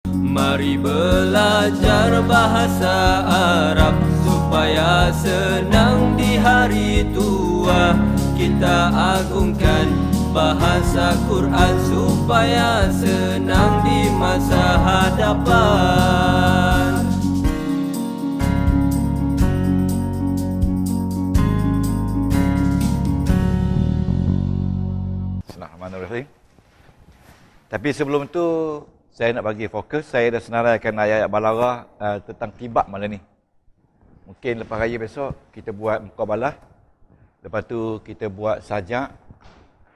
Mari belajar bahasa Arab supaya senang di hari tua. Kita agungkan bahasa Quran supaya senang di masa hadapan. Bismillahirrahmanirrahim. Tapi sebelum tu saya nak bagi fokus. Saya dah senaraikan ayat-ayat balaghah tentang tibak malam ni. Mungkin lepas raya besok kita buat muqabalah. Lepas tu kita buat sajak.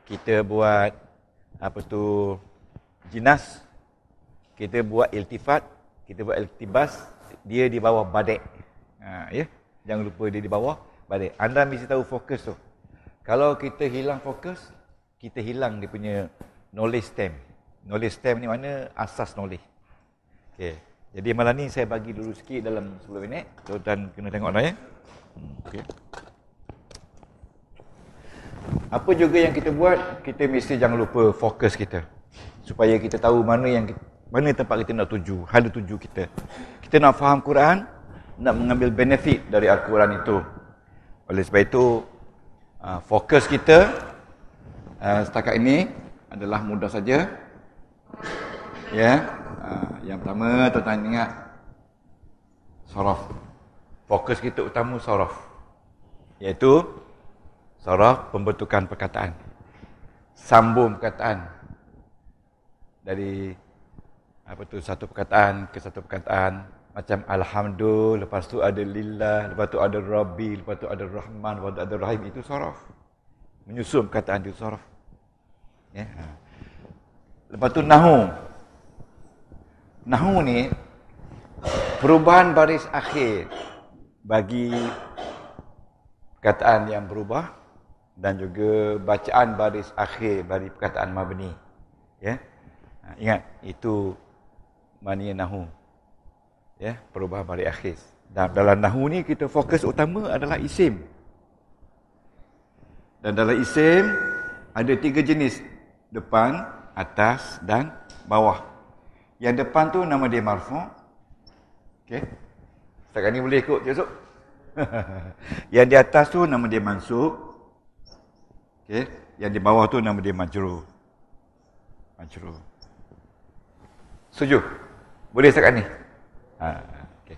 Kita buat jinas. Kita buat iltifat. Kita buat iltibas. Dia di bawah badek. Ya. Jangan lupa dia di bawah badek. Anda mesti tahu fokus tu. Kalau kita hilang fokus, kita hilang dia punya knowledge stem. Knowledge stem ni mana? Asas knowledge. Okey. Jadi malam ni saya bagi dulu sikit dalam 10 minit. Tuan kena tengok dah ya. Okey. Apa juga yang kita buat, kita mesti jangan lupa fokus kita. Supaya kita tahu mana tempat kita nak tuju, hala tuju kita. Kita nak faham Quran, nak mengambil benefit dari Al-Quran itu. Oleh sebab itu, fokus kita setakat ini adalah mudah saja. Ya, yang pertama tuan-tuan ingat saraf. Fokus kita utama saraf, iaitu saraf pembentukan perkataan, sambung perkataan dari satu perkataan ke satu perkataan. Macam alhamdulillah, lepas tu ada lillah, lepas tu ada rabbi, lepas tu ada rahman, lepas tu ada rahim. Itu saraf, menyusun perkataan itu saraf. Ya. Lepas tu nahu. Nahu ni perubahan baris akhir bagi perkataan yang berubah dan juga bacaan baris akhir bagi perkataan mabni. Ya. Ingat, itu maknanya nahu. Ya, perubahan baris akhir. Dan dalam nahu ni kita fokus utama adalah isim. Dan dalam isim ada 3 jenis. Depan, atas dan bawah. Yang depan tu nama dia marfu'. Okey. Setakat ni boleh ikut esok. Yang di atas tu nama dia mansub. Okey. Yang di bawah tu nama dia majrur. Majrur. Setuju? Boleh setakat ni? Okey.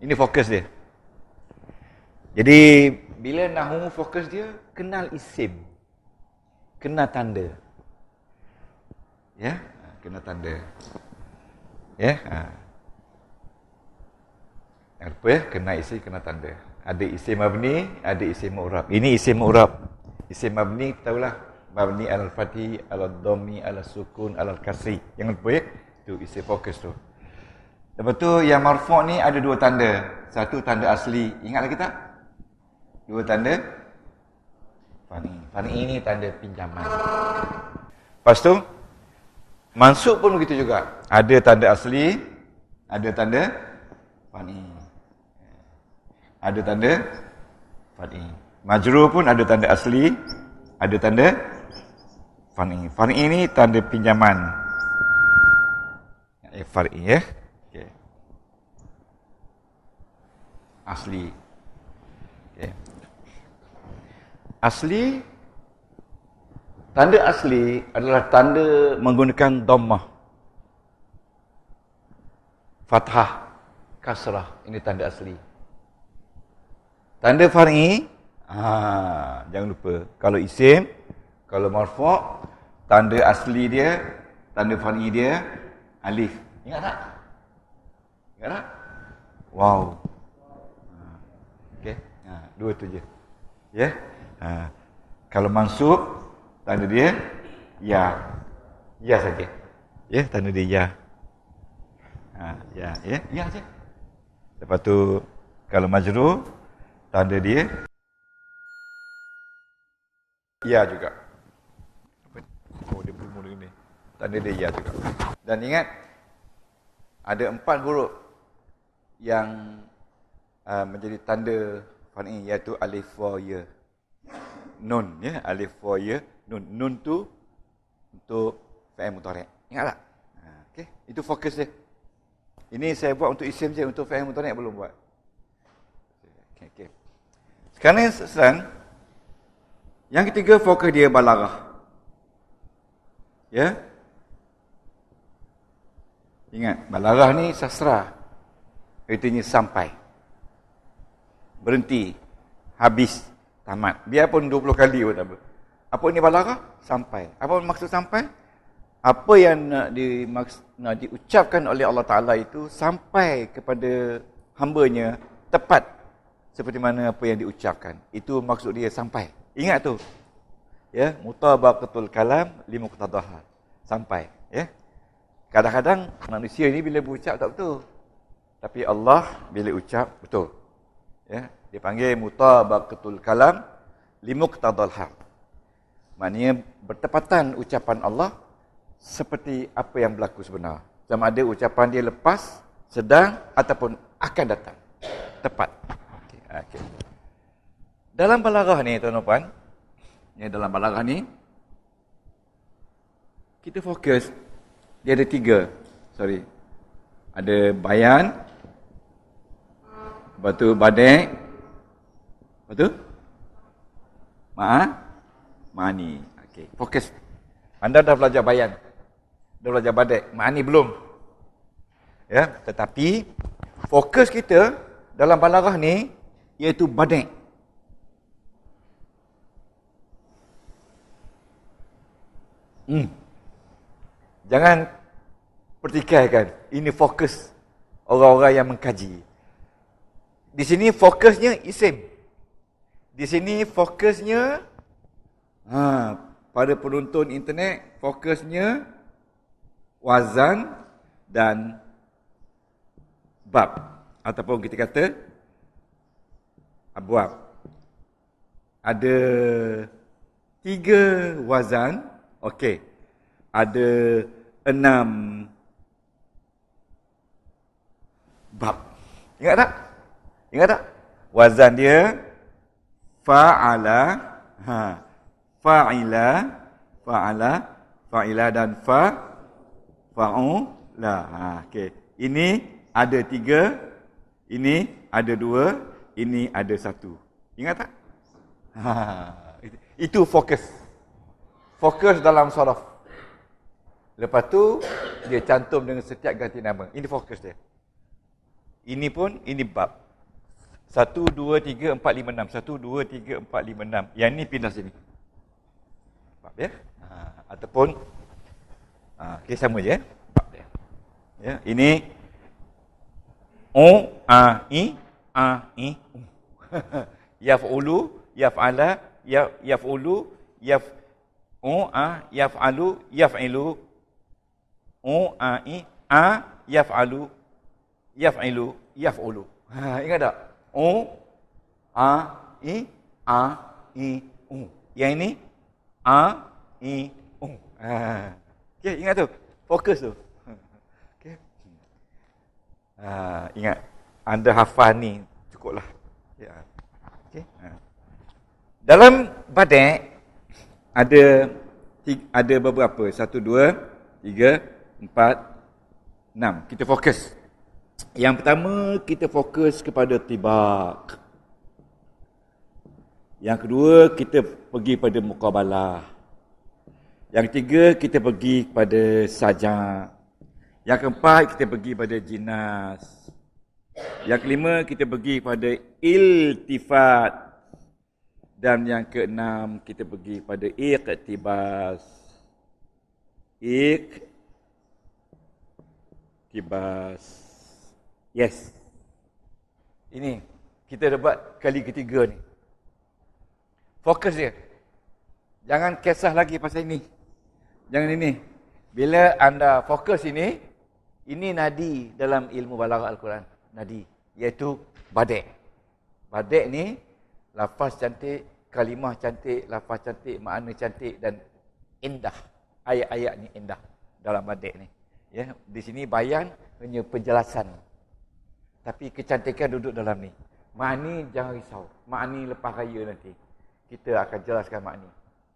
Ini fokus dia. Jadi bila nahwu fokus dia, kenal isim. Kenal tanda. Ya, kena tanda. Ya. Apa ya? Kena isim, kena tanda. Ada isim mabni, ada isim mu'rab. Ini isim mu'rab. Isim mabni tahulah, mabni al-fathi, al-dhammi, al-sukun, al-kasri. Jangan lupa ya. Itu isim fokus tu. Lepas tu yang marfu' ni ada 2 tanda. Satu tanda asli. Ingat lagi tak? 2 tanda fani. Fani ini tanda pinjaman. Lepas tu mansub pun begitu juga. Ada tanda asli, ada tanda fani. Ada tanda fani. Majrur pun ada tanda asli, ada tanda fani. Fani ini tanda pinjaman. Far'i ya. Okey. Asli. Okey. Asli, tanda asli adalah tanda menggunakan dhammah, fathah, kasrah. Ini tanda asli. Tanda far'i, jangan lupa. Kalau isim, kalau marfu', tanda asli dia, tanda far'i dia, alif. Ingat tak? Ingat tak? Wow. Okey. 2 tu je. Ya. Kalau mansub, tanda dia ya. Ya saja. Ya, tanda dia ya. Ya, ya, ya saja. Lepas tu kalau majrur, tanda dia ya juga. Oh, dia berumur ni. Tanda dia ya juga. Dan ingat, ada 4 huruf yang menjadi tanda far'i, iaitu alif, wa, ya. Nun, ya, alif, wa, ya. Nun tu untuk fi'il mudhari'. Ingat tak? Okey, itu fokus dia. Ini saya buat untuk isim je, untuk fa'il mudhari' belum buat. Okey. Sekarang yang ketiga fokus dia balaghah. Ya. Ingat, balaghah ni sastra. Artinya sampai. Berhenti. Habis. Tamat. Biarpun 20 kali pun tak apa. Apa ni balaghah? Sampai. Apa maksud sampai? Apa yang nak diucapkan oleh Allah Ta'ala itu sampai kepada hambanya tepat seperti mana apa yang diucapkan. Itu maksud dia sampai. Ingat tu. Ya, mutabaqatul kalam li muqtadaha. Sampai, ya. Kadang-kadang manusia ni bila berucap tak betul. Tapi Allah bila ucap betul. Ya, dia panggil mutabaqatul kalam li muqtadal hal. Maknanya bertepatan ucapan Allah seperti apa yang berlaku sebenar. Sama ada ucapan dia lepas, sedang ataupun akan datang. Tepat. Okey. Dalam balaghah ni tuan-tuan, dalam balaghah ni kita fokus dia ada 3. Ada bayan, lepas tu badai, lepas tu ma'ani. Okey, fokus. Anda dah belajar bayan. Dah belajar badai, ma'ani belum. Ya, tetapi fokus kita dalam balaghah ni iaitu badai. Jangan pertikaikan. Ini fokus orang-orang yang mengkaji. Di sini fokusnya isim. Di sini fokusnya pada penonton internet, fokusnya wazan dan bab. Ataupun kita kata abwab. Ada 3 wazan. Okey. Ada 6 bab. Ingat tak? Wazan dia fa'ala, fa'ila dan fa'ula. Okey. Ini ada 3, ini ada 2, ini ada 1. Ingat tak? Itu fokus. Fokus dalam saraf. Lepas tu dia cantum dengan setiap ganti nama. Ini fokus dia. Ini pun ini bab. 1 2 3 4 5 6. 1 2 3 4 5 6. Yang ni pindah sini. Bab ya. Ataupun okey sama je bab dia. Ya, ini i yaf'ulu, yaf'ala, yaf'ulu, yaf'alu, yaf'ilu, yaf'alu, yaf'ilu, yaf'ulu. Ingat tak? Yang ini okey, ingat tu. Fokus tu. Okey. Ingat. Anda hafal ni cukuplah. Ya. Okey. Dalam badai ada beberapa. 1 2 3 4 6. Kita fokus. Yang pertama kita fokus kepada tibaq. Yang kedua kita pergi pada muqabalah. Yang ketiga kita pergi kepada sajak. Yang keempat kita pergi pada jinas. Yang kelima kita pergi pada iltifat. Dan yang keenam kita pergi pada iqtibas. Iqtibas. Yes. Ini kita dapat kali ketiga ni. Fokus dia. Jangan kisah lagi pasal ini. Jangan ini. Bila anda fokus ini nadi dalam ilmu balaghah Al-Quran. Nadi. Iaitu badai. Badai ni lafaz cantik, kalimah cantik, lafaz cantik, makna cantik dan indah. Ayat-ayat ni indah dalam badai ni. Ya, di sini bayan hanya penjelasan. Tapi kecantikan duduk dalam ni. Makni jangan risau. Makni lepas raya nanti. Kita akan jelaskan makni.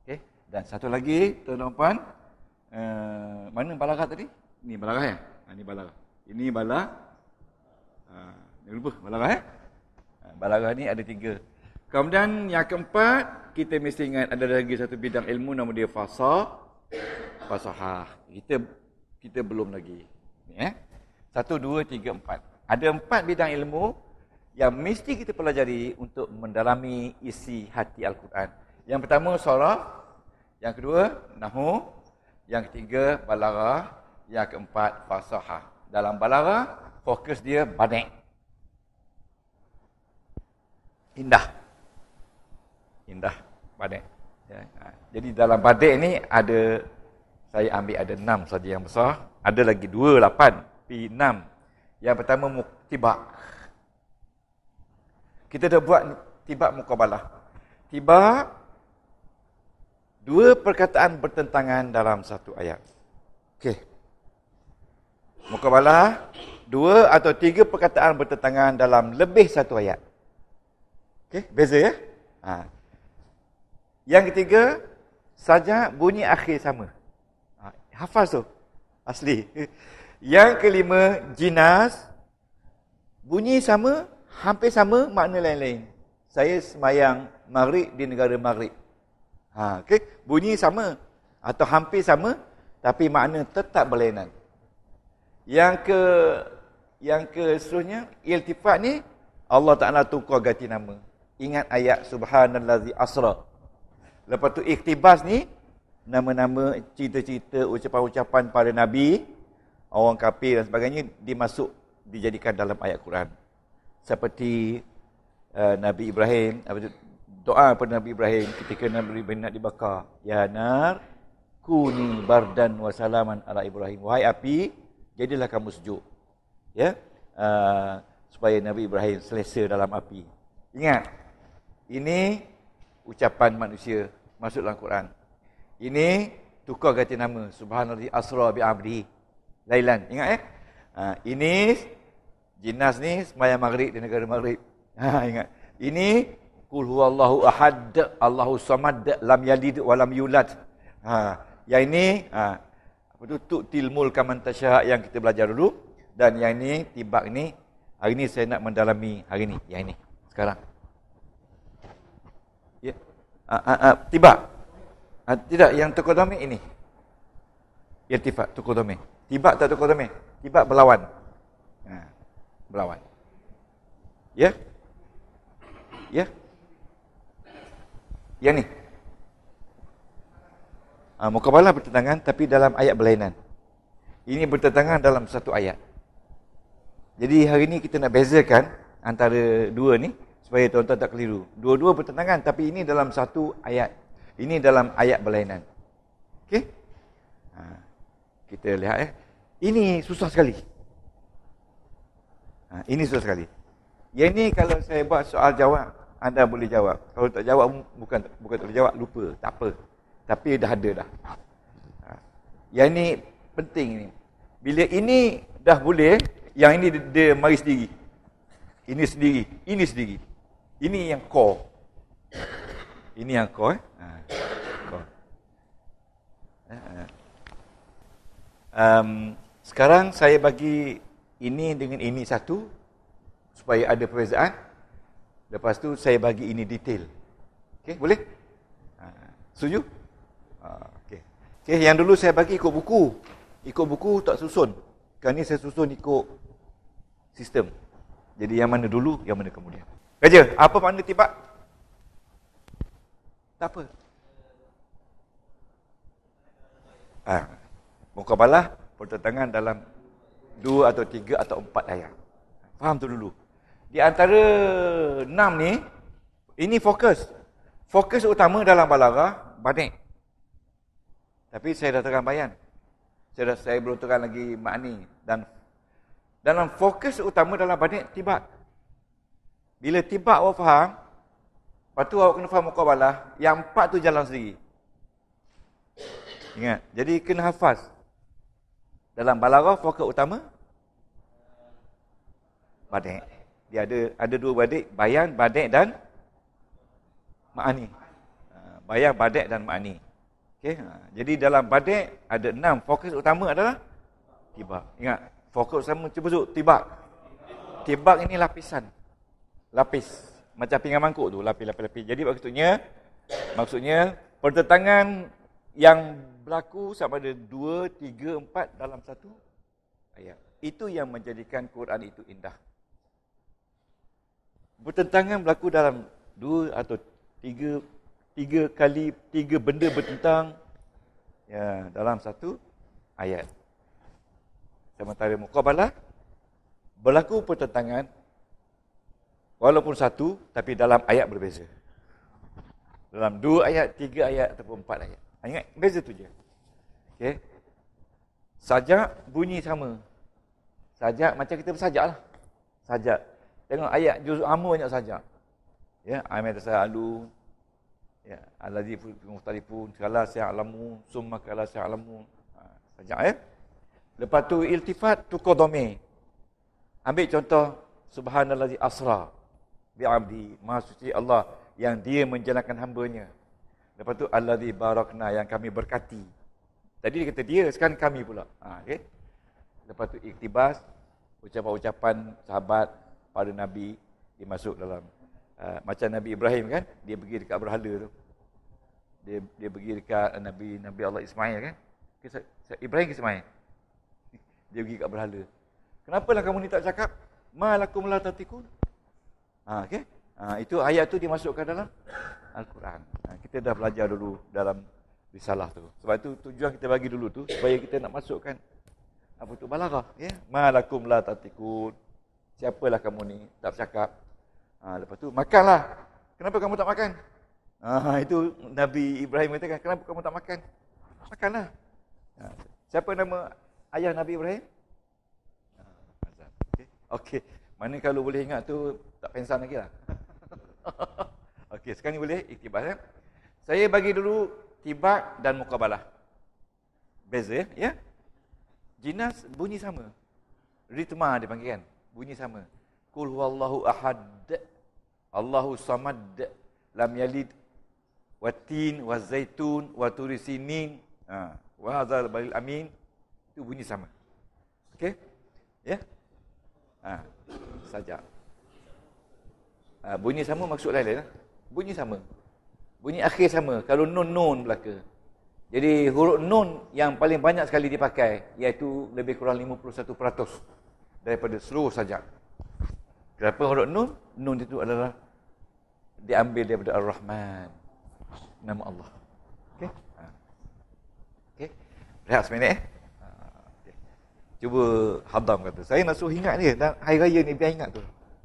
Okey. Dan satu lagi, tuan-tuan, mana balaghah tadi? Ini balaghah ya? Ini balaghah. Ini balaghah. Jangan lupa balaghah ya? Balaghah ni ada 3. Kemudian yang keempat, kita mesti ingat ada lagi satu bidang ilmu nama dia fasahah. Kita belum lagi. Ni 1, 2, 3, 4. Ada 4 bidang ilmu yang mesti kita pelajari untuk mendalami isi hati Al-Quran. Yang pertama surah, yang kedua nahwu, yang ketiga balaghah, yang keempat fasahah. Dalam balaghah fokus dia badi'. Indah, badi'. Ya. Jadi dalam badi' ni ada, saya ambil ada 6 saja yang besar. Ada lagi 2, 8, P 6. Yang pertama tibak. Kita dah buat tibak muqabalah. Tibak, 2 perkataan bertentangan dalam satu ayat. Okey. Muqabalah, 2 atau 3 perkataan bertentangan dalam lebih satu ayat. Okey, beza ya? Yang ketiga, saja bunyi akhir sama. Hafaz tu. Asli. Yang kelima, jinas. Bunyi sama, hampir sama, makna lain-lain. Saya sembahyang maghrib di negara maghrib. Okay? Bunyi sama atau hampir sama, tapi makna tetap berlainan. Yang ke seterusnya, iltifat ni Allah Ta'ala tukar ganti nama. Ingat ayat subhanallazi asra. Lepas tu iktibas ni nama-nama, cerita-cerita, ucapan-ucapan para nabi, orang kafir dan sebagainya dijadikan dalam ayat Quran. Seperti Nabi Ibrahim, doa pada Nabi Ibrahim ketika Nabi Ibrahim nak dibakar. Ya nar, kuni bardan wa salaman ala Ibrahim. Wahai api, jadilah kamu sejuk. Ya, supaya Nabi Ibrahim selesa dalam api. Ingat, ini ucapan manusia masuk dalam Quran. Ini tukar ganti nama. Subhanallazi asra bi 'abdihi lailan. Ingat ini jinas ni sembahyang maghrib di negara maghrib. Ingat. Ini qul huwallahu ahad, Allahus samad, lam yalid wa lam yulad. Yang ini apa tu tu'til mulka man tasha yang kita belajar dulu, dan yang ini tibak ni hari ni saya nak mendalami hari ni. Yang ini sekarang. Ya. Tibak. Tidak, yang tuqadami ini. Irtifat tuqadami. Tibak tak tuqadami. Tibak berlawan. Berlawan. Ya? Ya? Yang ni. Muqabalah bertentangan tapi dalam ayat berlainan. Ini bertentangan dalam satu ayat. Jadi hari ni kita nak bezakan antara dua ni supaya tuan-tuan tak keliru. Dua-dua bertentangan tapi ini dalam satu ayat. Ini dalam ayat berlainan. Okey? Kita lihat Ini susah sekali. Ini susah sekali. Yang ni kalau saya buat soal jawab, anda boleh jawab. Kalau tak jawab bukan tak boleh jawab, lupa, tak apa. Tapi dah ada dah. Yang ni penting ni. Bila ini dah boleh, yang ini dia mari sendiri. Ini sendiri, ini sendiri. Ini yang core. Ini yang core. Core. Sekarang saya bagi ini dengan ini satu supaya ada perbezaan. Lepas tu saya bagi ini detail. Okey, boleh? Setuju? Okey. Okey, yang dulu saya bagi ikut buku. Ikut buku tak susun. Sekarang ni saya susun ikut sistem. Jadi yang mana dulu, yang mana kemudian. Kerja, apa makna tibak? Tak apa. Muqabalah pertentangan dalam 2 atau 3 atau 4 ayat. Faham tu dulu. Di antara 6 ni, ini fokus. Fokus utama dalam balaghah, badi'. Tapi saya dah terang bayan. Saya belum terang lagi makni. Dan dalam fokus utama dalam badi' tibak. Bila tibak awak faham, lepas tu awak kena faham muqabalah, yang 4 tu jalan sendiri. Ingat, jadi kena hafaz. Dalam balaghah fokus utama badi'. Dia ada 2 badi', bayan, badi' dan ma'ani. Bayan, badi' dan ma'ani. Okey, jadi dalam badi' ada 6, fokus utama adalah Tibak. Ingat, fokus sama cuba sebut tibak. Tibak ini lapisan. Lapis. Macam pinggan mangkuk tu, lapis. Jadi maksudnya pertentangan yang berlaku sama ada 2, 3, 4 dalam satu ayat. Itu yang menjadikan Quran itu indah. Pertentangan berlaku dalam 2 atau 3 kali 3 benda bertentang ya dalam satu ayat. Sementara muqabalah berlaku pertentangan walaupun satu tapi dalam ayat berbeza. Dalam 2 ayat, 3 ayat ataupun 4 ayat. Ingat, beza tu je. Okey. Sajak bunyi sama. Sajak macam kita bersajak lah. Sajak. Tengok ayat juz amma banyak sajak. Ya, ayat tasalu. Ya, allazi fi mukhtalifun, kala sa'lamu, summa kala sa'lamu. Sajak ya. Lepas tu iltifat tu qadami. Ambil contoh subhanallazi asra bi'abdi, maha suci Allah yang dia menjalankan hamba-Nya. Lepas tu allazi barakna, yang kami berkati. Tadi dia kata dia, sekarang kami pula. Okey. Lepas tu iktibas, ucapan-ucapan sahabat pada Nabi dimasuk dalam macam Nabi Ibrahim kan, dia pergi dekat berhala tu. Dia pergi dekat Nabi Allah Ismail kan. Ibrahim ke Ismail? Dia pergi dekat berhala. Kenapalah kamu ni tak cakap? Ma lakum la tatikun? Okey. Itu ayat tu dimasukkan dalam Al-Quran. Kita dah belajar dulu dalam risalah tu. Sebab itu tujuan kita bagi dulu tu supaya kita nak masukkan apa tu balaghah ya. Ma lakum la tatikun. Siapalah kamu ni tak bercakap? Lepas tu makanlah. Kenapa kamu tak makan? Itu Nabi Ibrahim katakan, kenapa kamu tak makan? Makanlah. Siapa nama ayah Nabi Ibrahim? Azam. Okey. Mana kalau boleh ingat tu tak pensan lagi lah. Okey, sekarang ni boleh iktibas ya. Saya bagi dulu tibak dan muqabalah. Beza ya. Jinas bunyi sama. Ritma dipanggil kan. Bunyi sama. Qul huwallahu ahad. Allahu samad. Lam yalid watin wazaitun waturisinin. Wa hadzal balil amin. Itu bunyi sama. Okey? Ya. Saja. Bunyi sama maksud lain lah. Bunyi sama. Bunyi akhir sama. Kalau nun belaka. Jadi huruf nun yang paling banyak sekali dipakai iaitu lebih kurang 51% daripada seluruh sajak. Kenapa huruf nun? Nun itu adalah diambil daripada Ar-Rahman, nama Allah. Okey? Okey. Rehat seminit okay. Cuba hadam kata. Saya nak suruh ingat dia dan hari raya ni biar ingat tu.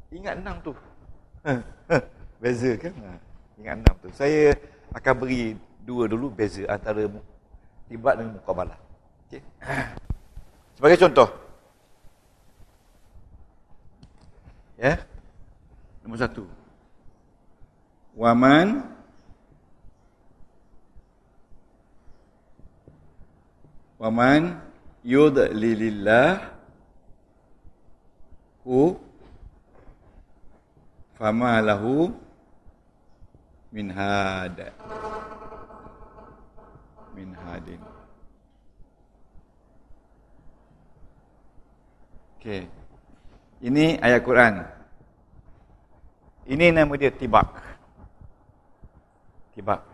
Ingat 6 tu. Beza kan? Ingat 6 tu. Saya akan beri 2 dulu beza antara tibak dan muqabalah. Okey. Sebagai contoh. Ya. Nombor 1. Waman yudlilillah fama lahu min hadin. Okey. Ini ayat Quran. Ini nama dia tibak. Tibak.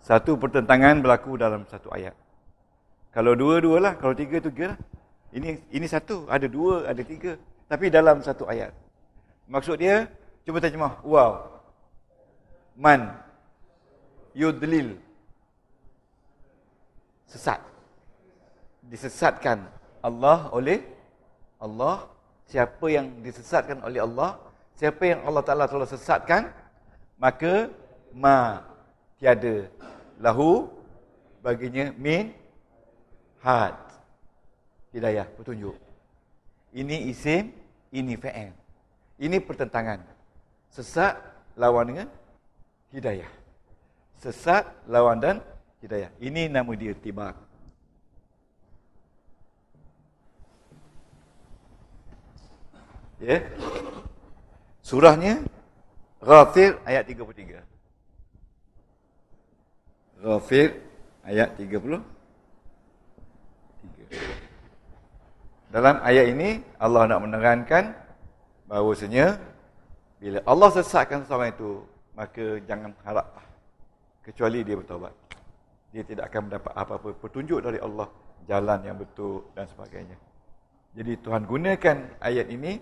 Satu pertentangan berlaku dalam satu ayat. Kalau dua lah, kalau tiga lah. Ini satu, ada 2, ada 3, tapi dalam satu ayat. Maksud dia, cuba terjemah. Wow. Man yudlil. Sesat. Disesatkan Allah oleh Allah. Siapa yang disesatkan oleh Allah, siapa yang Allah Ta'ala telah sesatkan, maka tiada lahu baginya min had, hidayah, petunjuk. Ini isim, ini fa'il. Ini pertentangan. Sesat lawan dengan hidayah. Sesat lawan dan hidayah. Ini nama dia tibak. Ya. Surahnya Ghafir ayat 33. Ghafir ayat 33. Dalam ayat ini Allah nak menerangkan bahawasanya bila Allah sesatkan seseorang itu, maka jangan harap kecuali dia bertaubat. Dia tidak akan mendapat apa-apa petunjuk dari Allah, jalan yang betul dan sebagainya. Jadi Tuhan gunakan ayat ini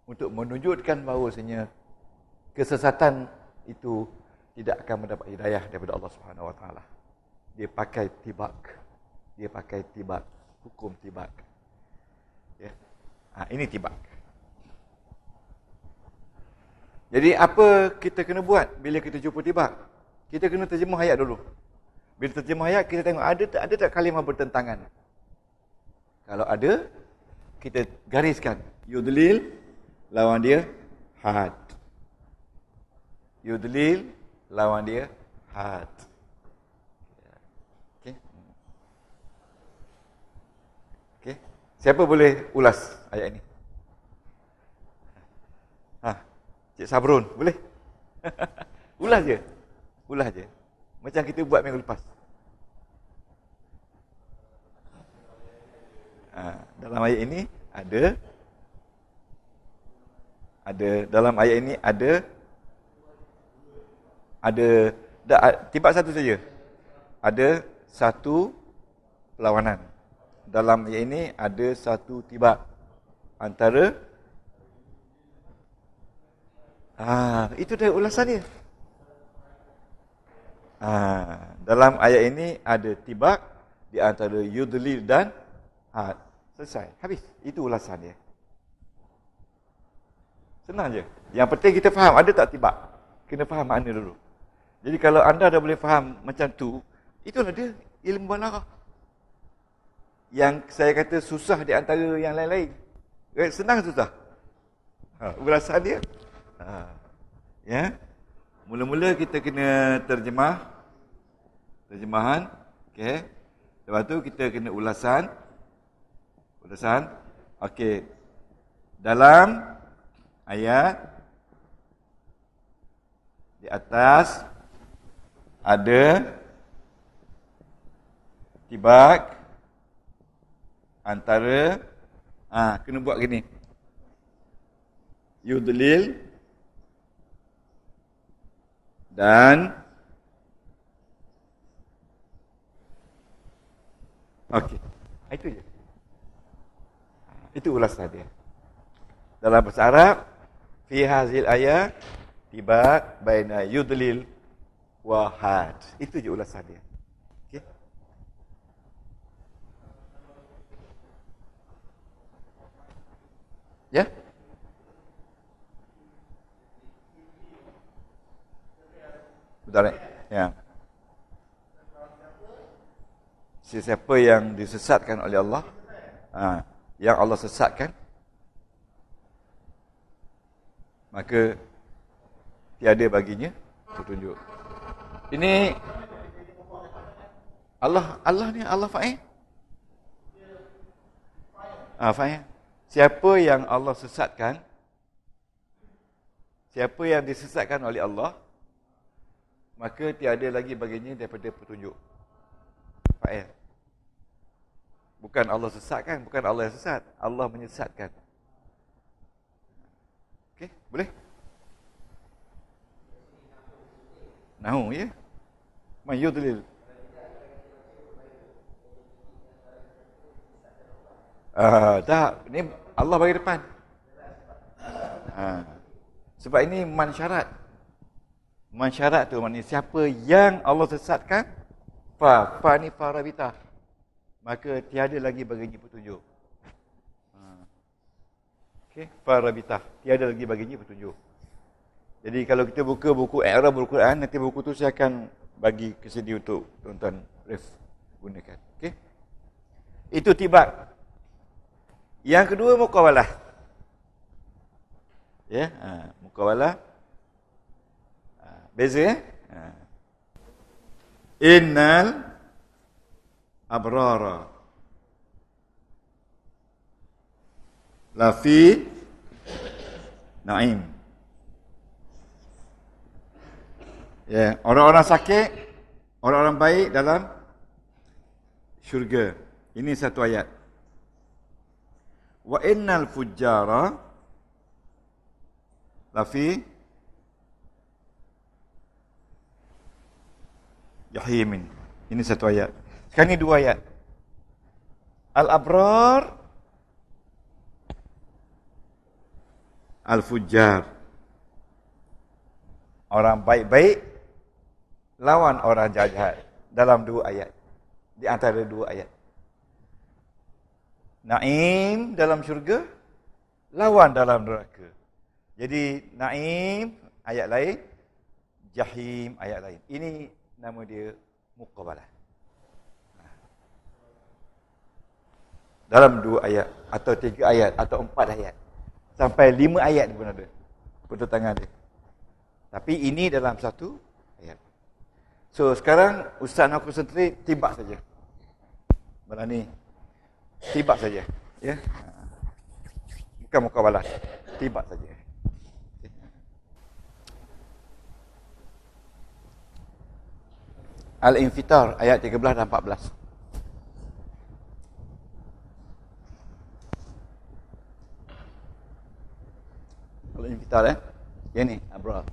untuk menunjukkan bahawasanya kesesatan itu tidak akan mendapat hidayah daripada Allah Subhanahu Wa Taala. Dia pakai tibak. Dia pakai tibak, hukum tibak. Ya. Ini tibak. Jadi apa kita kena buat bila kita jumpa tibak? Kita kena terjemah ayat dulu. Bila terjemah ayat, kita tengok ada tak kalimah bertentangan. Kalau ada, kita gariskan. Yudlil, lawan dia had. Yudlil, lawan dia had. Okey. Okey. Siapa boleh ulas ayat ini? Cik Sabrun, boleh? Ulas je. Ulas je. Macam kita buat minggu lepas. Dalam ayat ini ada dalam ayat ini ada tibak satu saja. Ada satu perlawanan. Dalam ayat ini ada satu tibak antara itu dah ulasan dia. Dalam ayat ini ada tibak di antara yudlil dan had. Selesai, habis. Itu ulasan dia. Senang je. Yang penting kita faham ada tak tibak. Kena faham makna dulu. Jadi kalau anda dah boleh faham macam tu, itulah dia ilmu balaghah. Yang saya kata susah di antara yang lain-lain. Senang susah. Ulasan dia. Ya. Mula-mula kita kena terjemahan, okey. Lepas tu kita kena ulasan. Okey. Dalam ayat di atas ada tibak antara kena buat gini. Yudlil dan okey. Itu je. Itu ulasan dia. Dalam bahasa Arab, fi hazil ayat tibak baina yudlil wa had. Itu je ulasan dia. Okey. Ya? Betul tak? Ya. Sesiapa yang disesatkan oleh Allah, yang Allah sesatkan, maka tiada baginya petunjuk. Ini Allah ni Allah fa'il. Fa'il. Siapa yang Allah sesatkan, siapa yang disesatkan oleh Allah, maka tiada lagi baginya daripada petunjuk. Fa'il. Bukan Allah sesatkan, bukan Allah yang sesat. Allah menyesatkan. Okey, boleh? Nahu, ya? Man yudlil. Tak, ni Allah bagi depan. Sebab ini man syarat. Man syarat tu maknanya siapa yang Allah sesatkan, fa ni farabita, maka tiada lagi baginya petunjuk. Okey, farabita, tiada lagi baginya petunjuk. Jadi kalau kita buka buku i'rab al-Quran, nanti buku tu saya akan bagi kesedia untuk tuan-tuan gunakan. Okey. Itu tibak. Yang kedua muqawalah. Ya, muqawalah. Beza Innal abrara lafi na'im. Ya, orang-orang sakit, orang-orang baik dalam syurga. Ini satu ayat. Wa innal fujjara lafi jahimin. Ini satu ayat. Sekarang ini dua ayat. Al-abrar, al-fujjar. Orang baik-baik lawan orang jahat dalam dua ayat. Di antara dua ayat. Naim dalam syurga, lawan dalam neraka. Jadi Naim ayat lain, Jahim ayat lain. Ini nama dia muqabalah. Dalam dua ayat atau tiga ayat atau empat ayat. Sampai 5 ayat pun ada pertentangan dia. Tapi ini dalam satu ayat. So sekarang Ustaz nak konsentrate tibak saja. Berani tibak saja, ya. Bukan muqabalah, tibak saja. Al-Infitar ayat 13 dan 14. Al-Infitar ini Abrar.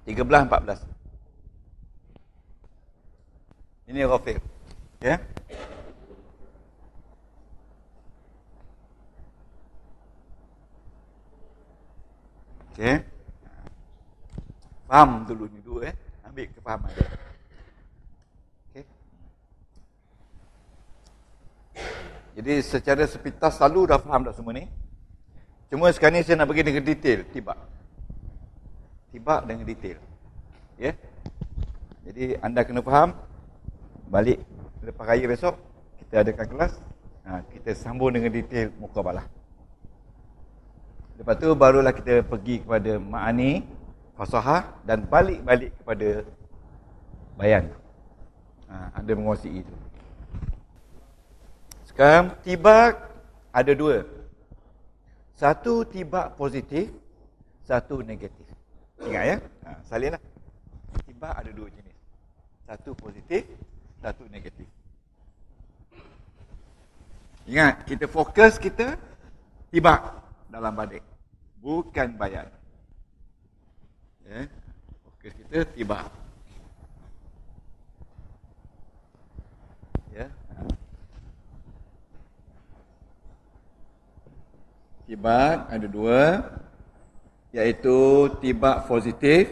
Tiga belas, 14. Ini Ghafir. Ya. Okey. Faham dulu ni dulu Ambil kefahaman dia. Okey. Jadi secara sepintas selalu dah faham dah semua ni. Cuma sekarang ni saya nak bagi dengan detail, tibak. Tibak dengan detail. Ya. Jadi anda kena faham. Balik lepas raya besok kita adakan kelas, kita sambung dengan detail muqabalah. Lepas tu barulah kita pergi kepada ma'ani, fasahah dan balik-balik kepada bayan. Anda menguasai itu. Sekarang tibak ada dua. Satu tibak positif, satu negatif. Ingat ya? Salinlah. Tibak ada dua jenis. Satu positif, satu negatif. Ingat, kita fokus kita tibak dalam badai, bukan bayan. Ya, fokus kita tibak. Ya. Tibak ada dua, iaitu tibak positif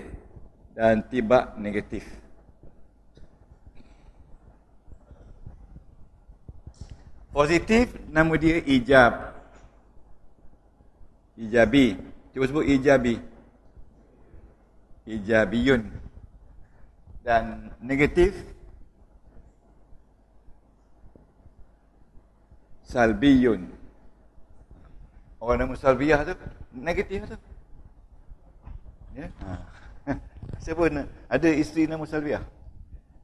dan tibak negatif. Positif nama dia ijab. Ijabi. Cuba sebut ijabi. Ijabiyun. Dan negatif salbiyun. Orang nama salbiyah tu negatif tu. Ya. Siapa ada isteri nama salbiyah?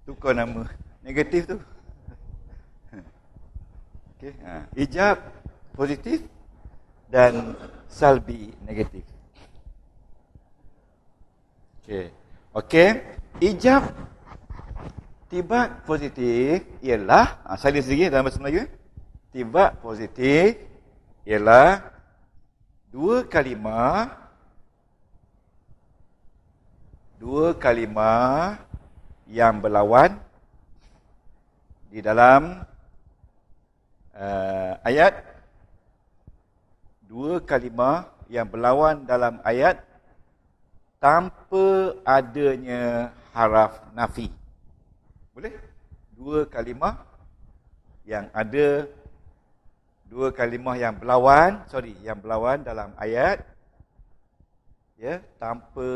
Tukar nama negatif tu. Okay. Ijab positif dan salbi negatif. Okey. Ijab tibak positif ialah salin sedikit dalam bahasa Melayu. Tibak positif ialah dua kalimah yang berlawan di dalam ayat. Dua kalimah yang berlawan dalam ayat tanpa adanya haraf nafi. Boleh? Dua kalimah yang berlawan dalam ayat, ya, tanpa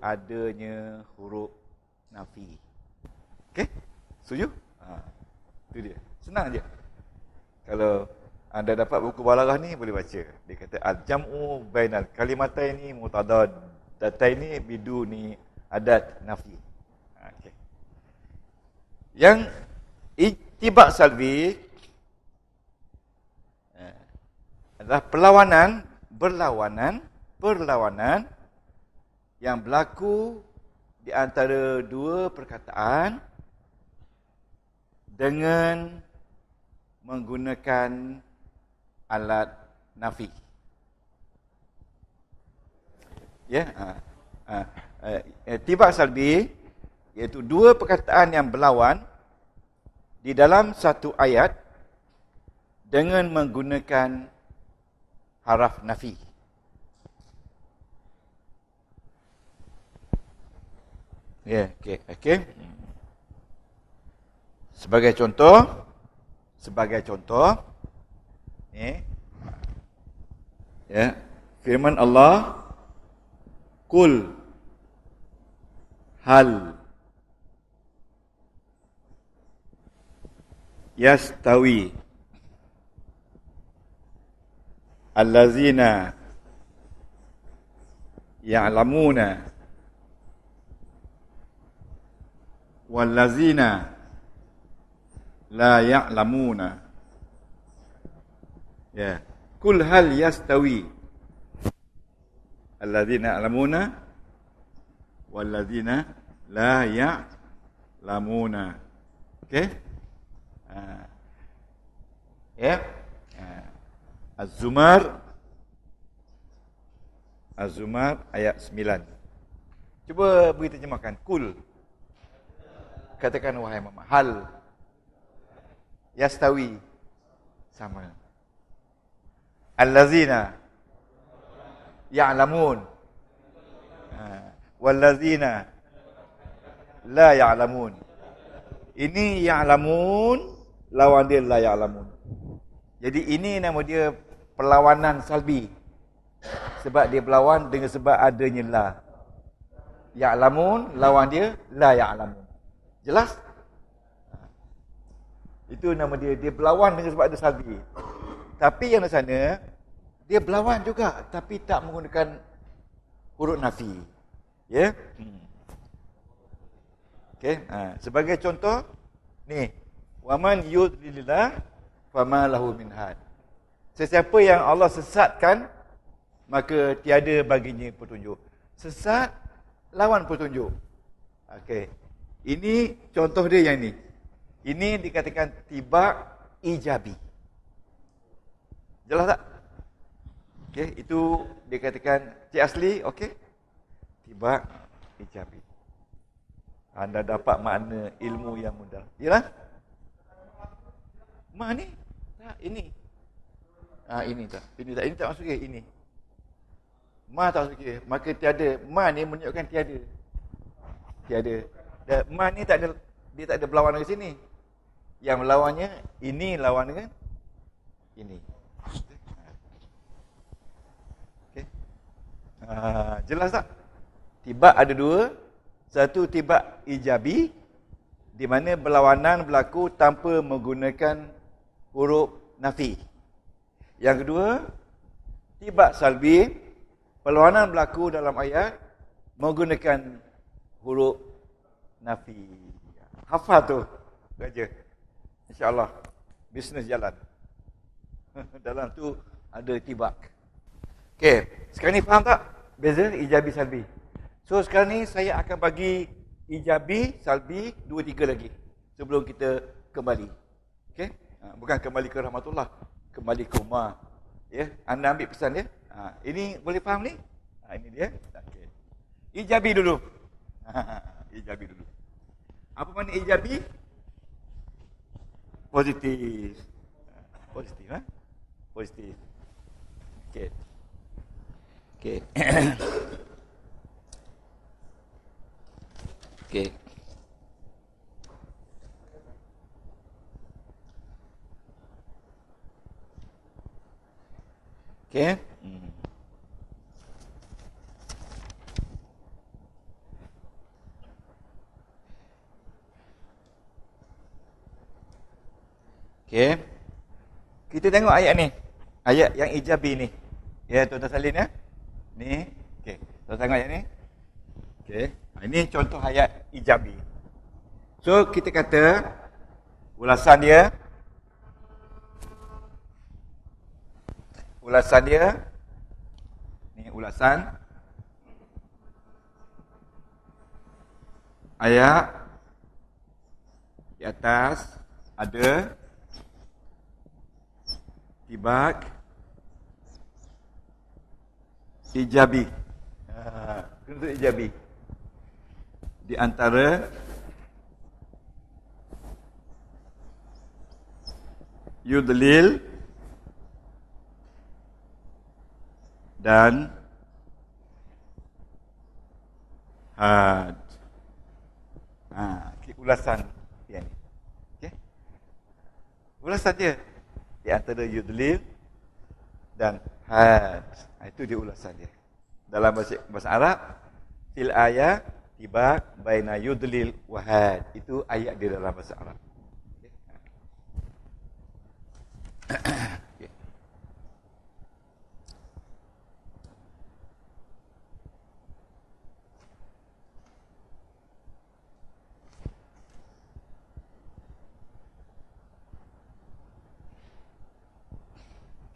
adanya huruf nafi. Okey? Setuju? Itu dia. Senang je. Kalau anda dapat buku balaghah ni boleh baca. Dia kata al-jam'u bainal kalimataini mutadadataini biduni adat nafi. Okey. Yang tibak salbi adalah perlawanan yang berlaku di antara dua perkataan dengan menggunakan alat nafi. Ya, tibak salbi iaitu dua perkataan yang berlawan di dalam satu ayat dengan menggunakan haraf nafi. Ya, okey. Sebagai contoh ni ya, firman Allah, Qul hal yastawi allazina ya'lamuna wallazina la ya'lamuna. Ya, Qul hal yastawi allazina ya'lamuna wallazina la ya'lamuna. Okey? Ya. Az-Zumar ayat 9. Cuba beri terjemahkan. Kul. Katakan wahai Muhammad, hal yastawi sama. Allazina ya'lamun wallazina la ya'lamun. Ini ya'lamun lawan dia la ya'lamun. Jadi ini nama dia perlawanan salbi. Sebab dia berlawan dengan sebab adanya la. Ya'lamun lawan dia la ya'lamun. Jelas? Itu nama dia. Dia berlawan dengan sebab ada salbi. Tapi yang di sana dia berlawan juga tapi tak menggunakan huruf nafi. Ya? Okey, sebagai contoh ni, waman yudlilillah fama lahu min had. Sesiapa yang Allah sesatkan maka tiada baginya petunjuk. Sesat lawan petunjuk. Okey. Ini contoh dia yang ni. Ini dikatakan tibak ijabi. Jelas tak? Okey, itu dikatakan cik asli, okey? Tibak ijabi. Anda dapat makna ilmu yang mudah. Yalah? Ma ni? Tak, ini. Ini tak. Ini tak masuk ke? Ini. Ma tak masuk ke? Maka tiada. Ma ni menunjukkan tiada. Tiada. Dan ma ni tak ada, dia tak ada berlawan dengan sini. Yang melawannya, ini lawan dengan ini. Okey. Jelas tak? Tibak ada dua. Satu tibak ijabi, di mana berlawanan berlaku tanpa menggunakan huruf nafi. Yang kedua, tibak salbi, perlawanan berlaku dalam ayat menggunakan huruf nafi. Hafal tu saja. InsyaAllah bisnes jalan. Dalam tu ada tibak. Okey, sekarang ni faham tak beza ijabi salbi? So sekarang ni saya akan bagi ijabi, salbi 2-3 lagi sebelum kita kembali. Okey? Bukan kembali ke rahmatullah, kembali ke rumah. Ya, anda ambil pesan dia. Ini boleh faham ni? Ini dia. Okey. Ijabi dulu. Ijabi dulu. Apa makna ijabi? Positif. Positif, Positif. Okey. Okey. Okey. Okey. Okey. Kita tengok ayat ni. Ayat yang ijabi ni. Ya, Tuan-tuan salin ya. Ni. Okey. Tuan tengok ayat ni. Okey. Ini contoh ayat ijabi. So, kita kata ulasan dia ni ulasan ayat di atas ada tibak ijabi. Kena ijabi. Di antara yudlil dan had. Ulasan dia ni. Okey. Ulasan dia di antara yudlil dan had. Itu dia ulasan dia. Dalam bahasa Arab, fil ayat tibak baina yudlil wa had. Itu ayat dia dalam bahasa Arab. Okay.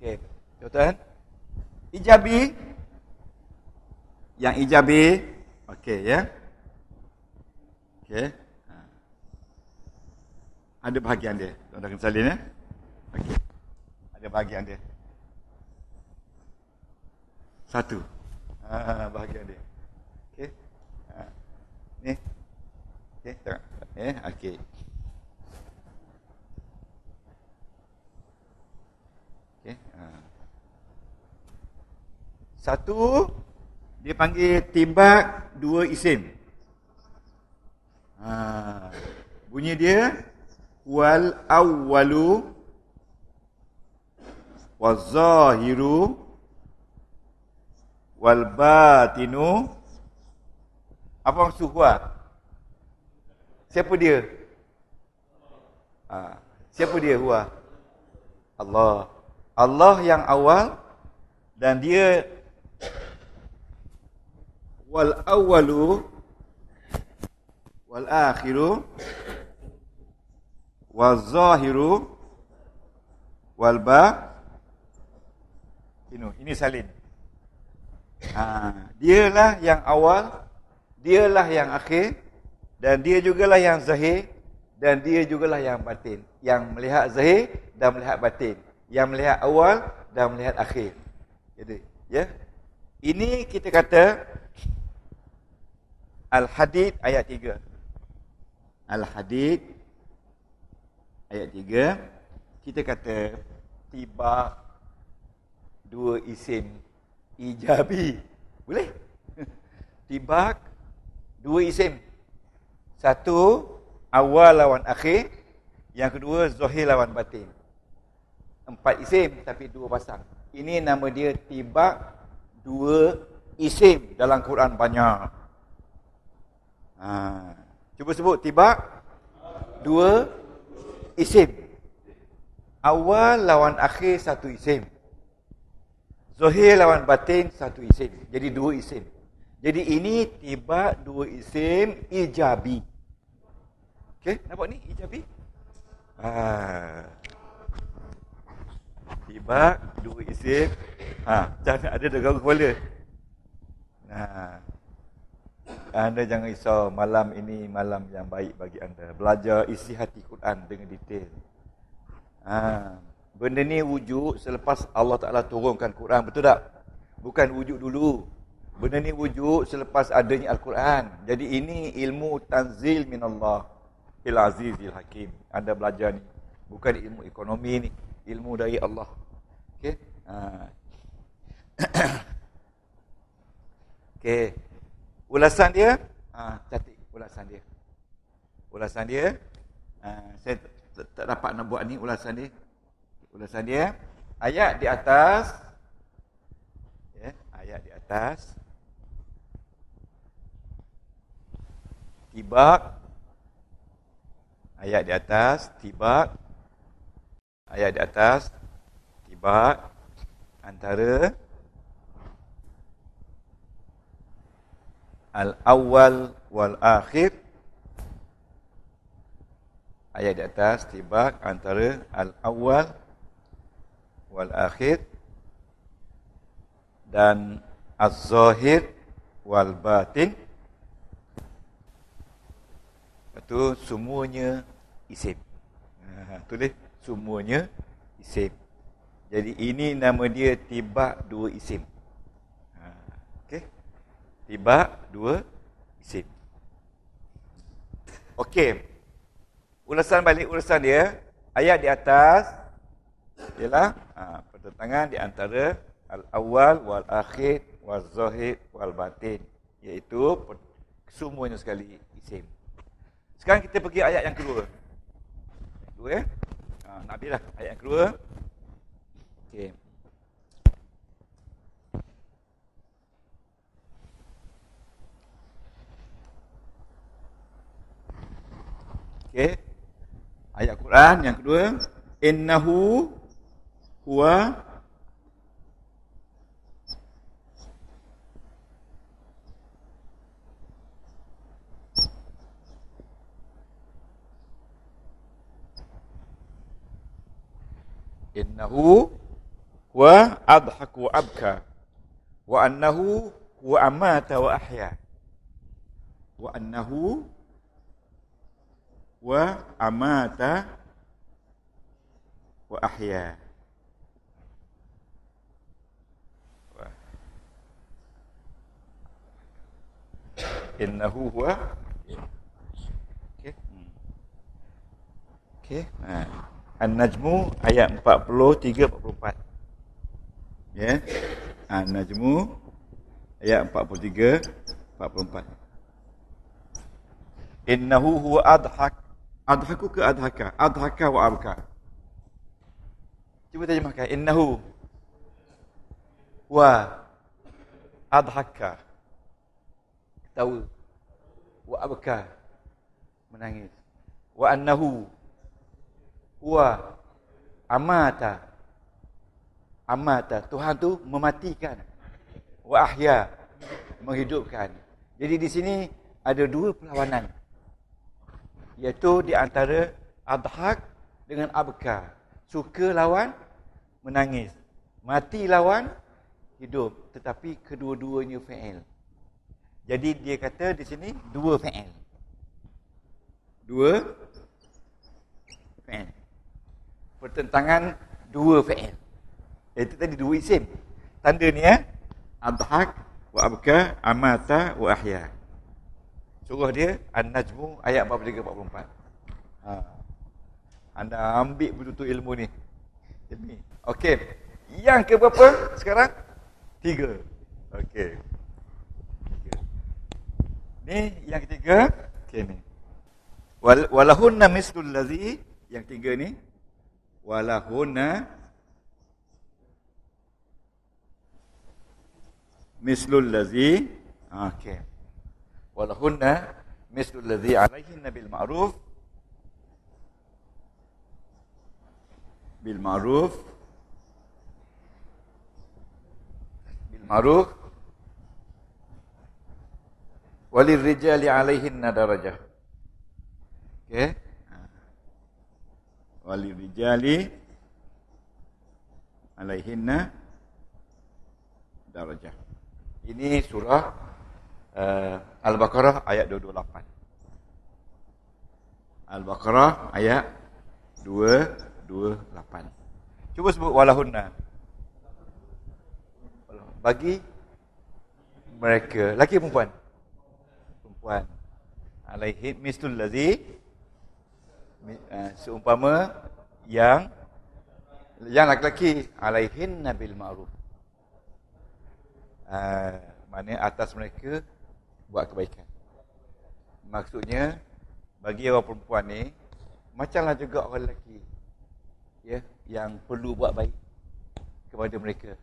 Okey, tuan-tuan. Ijabi. Yang ijabi, okey ya. Okey. Ada bahagian dia. Tuan-tuan kena salin ya. Okey. Ada bahagian dia. Satu. Bahagian dia. Okey. Ni. Okey, tengok. Okey. Okay. Satu, dia panggil tibak dua isim. Bunyi dia wal awwalu wal zahiru wal batinu. Apa maksud huwa? Siapa dia? Siapa dia huwa? Allah. Allah yang awal dan dia wal awwalu wal akhiru wal zahiru wal batinu. Ini salin. Dialah yang awal, dialah yang akhir, dan dia jugalah yang zahir, dan dia jugalah yang batin. Yang melihat zahir dan melihat batin. Yang melihat awal dan melihat akhir. Jadi, ya. Ini kita kata Al-Hadid ayat 3. Al-Hadid ayat 3, kita kata tibak dua isim ijabi. Boleh? Tibak dua isim. Satu awal lawan akhir, yang kedua zahir lawan batin. 4 isim tapi 2 pasang. Ini nama dia tibak dua isim. Dalam Quran banyak. Cuba sebut tibak dua isim. Awal lawan akhir 1 isim. Zahir lawan batin 1 isim. Jadi 2 isim. Jadi ini tibak dua isim ijabi. Okey, nampak ni ijabi? Tibak dua isim. Jangan ada dekat kepala. Anda jangan risau, malam ini malam yang baik bagi anda. Belajar isi hati Quran dengan detail. Benda ni wujud selepas Allah Ta'ala turunkan Quran, betul tak? Bukan wujud dulu. Benda ni wujud selepas adanya Al-Quran. Jadi ini ilmu tanzil minallah il azizil hakim. Anda belajar ni. Bukan ilmu ekonomi ni. Ilmu dari Allah. Okey. Okey. Ulasan dia, cantik ulasan dia. Ulasan dia, saya tak dapat nak buat ni ulasan dia. Ulasan dia, ayat di atas, ya, ayat di atas, tibak, ayat di atas, tibak, ayat di atas, tibak, antara al-awwal wal-akhir. Ayat di atas, tibak, antara al-awwal wal-akhir dan az-zahir wal-batin. Itu semuanya isim. Tulis semuanya isim. Jadi ini nama dia tibak dua isim. Okey. Tibak dua isim. Okey. Ulasan balik ulasan dia, ayat di atas ialah pertentangan di antara al-awwal wal akhir wal zahir wal batin, iaitu semuanya sekali isim. Sekarang kita pergi ayat yang kedua. Dua ya. Nak ambil lah ayat yang kedua. Okey. Okey. Ayat Quran yang kedua, innahu huwa innahu huwa adhaku wa abka wa annahu huwa amata wa ahya wa annahu wa amata wa ahya. Innahu huwa. Okey. Okey. An-Najmu ayat 43 44. Ya. An-Najmu ayat 43 44. Innahu huwa adhak. Adhaku ke adhaka? Adhaka wa abka. Cuba terjemahkan. Innahu wa adhaka. Tahu. Wa abka. Menangis. Wa annahu huwa amata. Amata. Tuhan tu mematikan. Wa ahya. Menghidupkan. Jadi di sini ada dua perlawanan. Iaitu di antara adhak dengan abka. Suka lawan menangis. Mati lawan hidup. Tetapi kedua-duanya fa'il. Jadi dia kata di sini dua fa'il. Dua fa'il. Pertentangan dua fa'il. Itu tadi dua isim. Tanda ni ya. Adhak wa abka amata wa ahya. Surah dia An-Najmu ayat 43 44. Anda ambil betul-betul ilmu ni. Okey. Yang ke berapa sekarang? 3. Okey. Ni yang ketiga. Okey ni. Walahunna mislul ladzi, yang tiga ni. Walahunna mislul ladzi. Okey. Walahunna mislul ladzi alaihinna bil ma'ruf. Bil ma'ruf. Bil ma'ruf. Walirrijali alaihinna darajah. Okey. Walirrijali alaihinna darajah. Ini surah Al-Baqarah ayat 228. Al-Baqarah ayat 228. Cuba sebut walahunna. Bagi mereka, laki perempuan? Perempuan. Alaihin mislul ladzi, seumpama yang laki-laki, alaihinna bil ma'ruf. Maknanya atas mereka buat kebaikan. Maksudnya bagi orang perempuan ni macamlah juga orang lelaki, ya, yang perlu buat baik kepada mereka.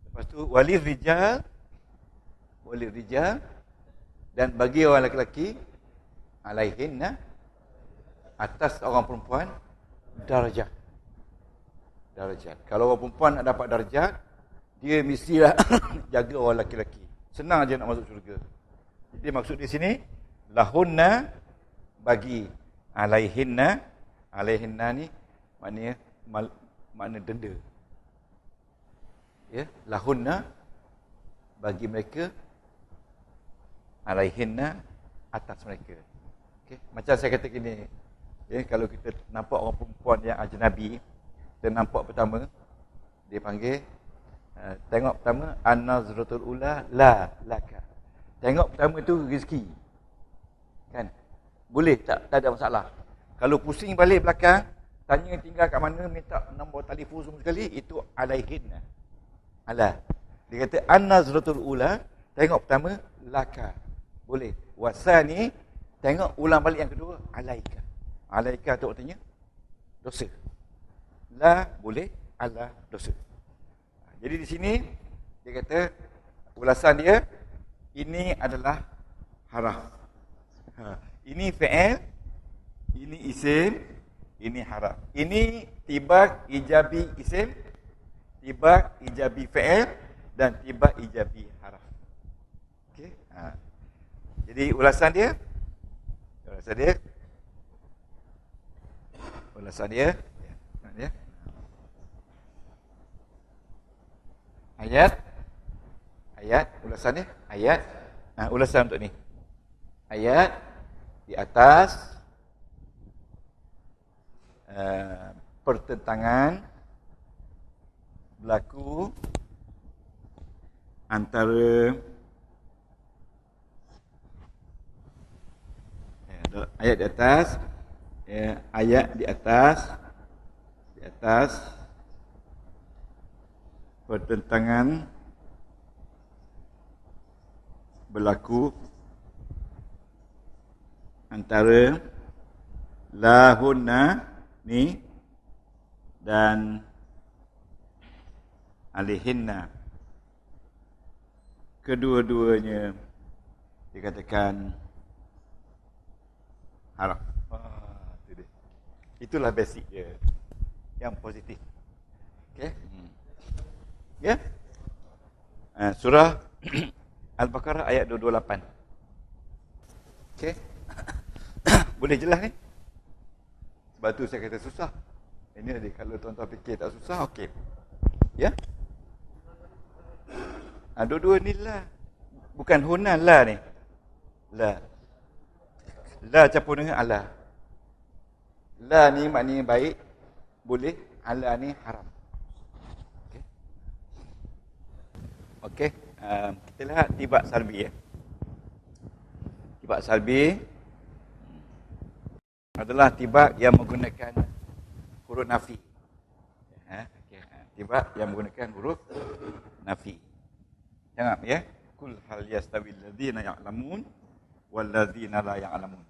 Lepas tu walir rijal dan bagi orang lelaki alaihinna, atas orang perempuan, darajat. Kalau orang perempuan nak dapat darjat, dia mestilah jaga orang lelaki. Senang aja nak masuk syurga. Jadi maksud di sini lahunna, bagi, alaihinna ni maknanya makna denda. Ya, lahunna bagi mereka, alaihinna atas mereka. Okey, macam saya kata gini, Kalau kita nampak orang perempuan yang ajnabi, kita nampak pertama, dia panggil, tengok pertama, an-nazratul ula la laka. Tengok pertama tu rezeki. Kan? Boleh, tak ada masalah. Kalau pusing balik belakang, tanya tinggal kat mana, minta nombor telefon semua sekali, itu alaihin. Ala. Dia kata an-nazratul ula, tengok pertama laka. Boleh. Wasani, tengok ulang balik yang kedua, alaika. Alaika tu artinya dosa. La boleh, ala dosa. Jadi di sini dia kata ulasan dia ini adalah haraf. Ini fi'il, ini isim, ini haraf. Ini tibak ijabi isim, tibak ijabi fi'il dan tibak ijabi haraf. Okey. Jadi ulasan dia ayat ulasannya ayat. Ulasan untuk ni ayat di atas pertentangan berlaku antara ayat di atas ayat di atas pertentangan berlaku antara lahunna ni dan alihinna, kedua-duanya dikatakan haraf. Itu dia. Itulah basic dia yang positif. Okey. Ya. Surah Al-Baqarah ayat 228. Okey. Boleh jelas ni? Sebab tu saya kata susah. Ini ada kalau tuan-tuan fikir tak susah, okey. Ya? Dua-dua ni lah. Bukan huna la ni. La. La campur dengan ala. La ni maknanya baik, boleh. Ala ni haram. Okey. Okey. Kita lihat tibak salbi ya. Tibak salbi adalah tibak yang menggunakan huruf nafi. Okay. Tibak yang menggunakan huruf nafi. Jangan ya. Kul hal yastawi alladzina ya'lamun wal ladzina la ya'lamun.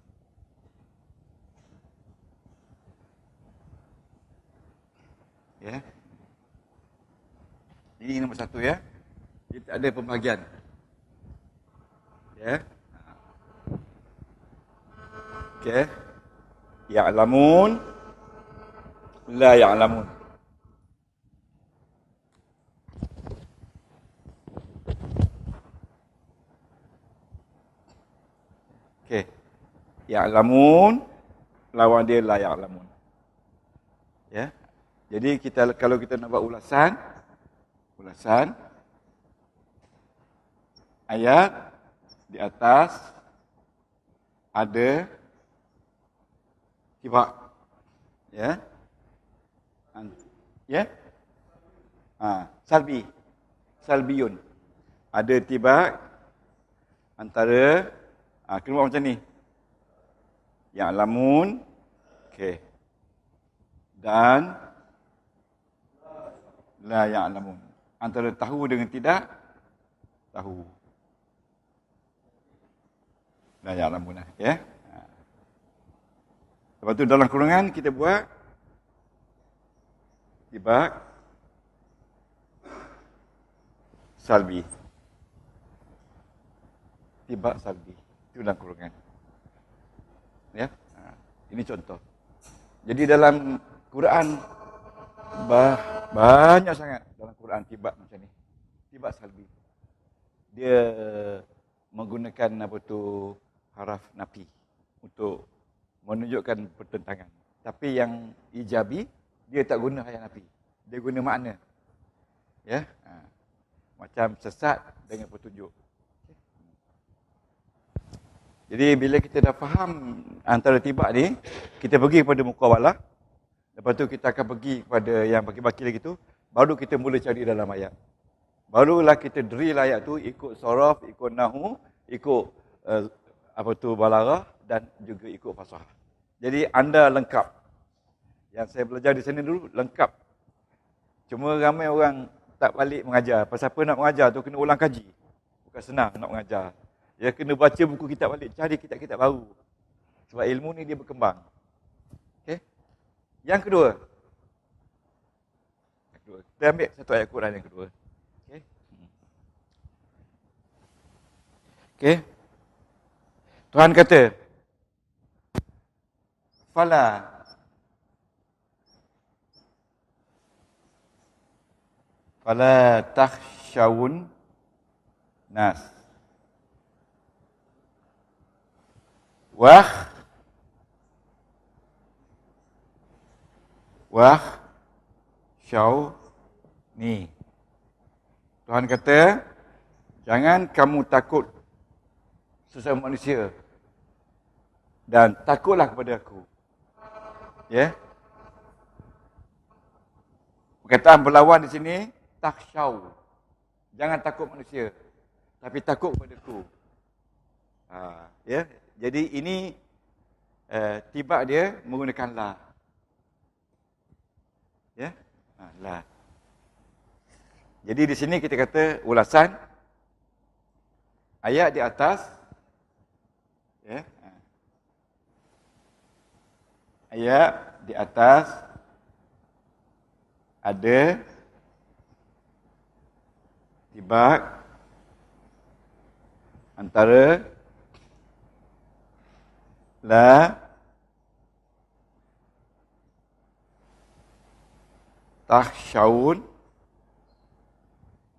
Ya. Ini nombor satu ya. Dia tak ada pembahagian. Ya. Okey. Ya'lamun la ya'lamun. Okey. Ya'lamun lawan dia la ya'lamun. Ya. Jadi kalau kita nak buat ulasan ayat di atas ada tibak. Ya. Ya. Salbiyun. Ada tibak antara keluar macam ni. Ya'lamun. Okey. Dan la ya'lamun. Antara tahu dengan tidak tahu. La ya'lamun ya. Lepas tu dalam kurungan kita buat tibak salbi. Tibak salbi. Itu dalam kurungan. Ya. Ini contoh. Jadi dalam Quran banyak sangat dalam Quran tibak macam ni. Tibak salbi. Dia menggunakan haraf nafi untuk menunjukkan pertentangan. Tapi yang ijabi dia tak guna haraf nafi. Dia guna makna. Ya. Macam sesat dengan petunjuk. Jadi bila kita dah faham antara tibak ni, kita pergi kepada muqawalah. Lepas tu kita akan pergi kepada yang baki-baki lagi tu, baru kita mula cari dalam ayat. Barulah kita drill ayat tu ikut soraf, ikut nahu, ikut balarah dan juga ikut fasahah. Jadi anda lengkap. Yang saya belajar di sini dulu lengkap. Cuma ramai orang tak balik mengajar. Pasal apa nak mengajar tu kena ulang kaji. Bukan senang nak mengajar. Ya kena baca buku kitab balik, cari kitab-kitab baru. Sebab ilmu ni dia berkembang. Okey. Yang kedua. Kita ambil satu ayat Quran yang kedua. Okey. Okey. Tuhan kata, Fala takhshawun nas. Ni. Tuhan kata, jangan kamu takut sesama manusia. Dan takutlah kepada aku. Ya. Perkataan berlawan di sini, takhshaw. Jangan takut manusia. Tapi takut kepada aku. Ya. Jadi ini tibak dia menggunakan la. Ya. La. Jadi di sini kita kata ulasan ayat di atas, ya. Ayat di atas ada tibak antara la takhshawun,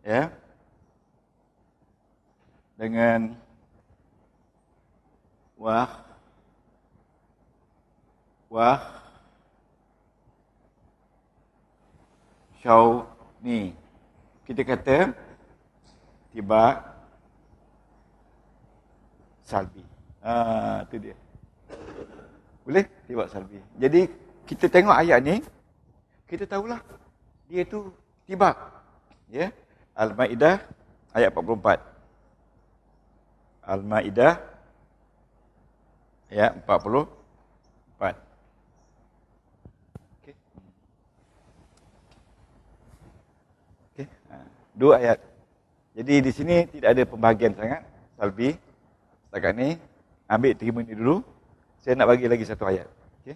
ya, dengan ni. Kita kata tibak salbi. Itu dia. Boleh? Tibak salbi. Jadi kita tengok ayat ni, kita tahulah dia tu tibak. Ya. Al-Maidah ayat 44. Al-Maidah ayat 44. Okey. Okey. Dua ayat. Jadi di sini tidak ada pembahagian sangat salbi. Setakat ni ambil terima ni dulu. Saya nak bagi lagi satu ayat. Okey.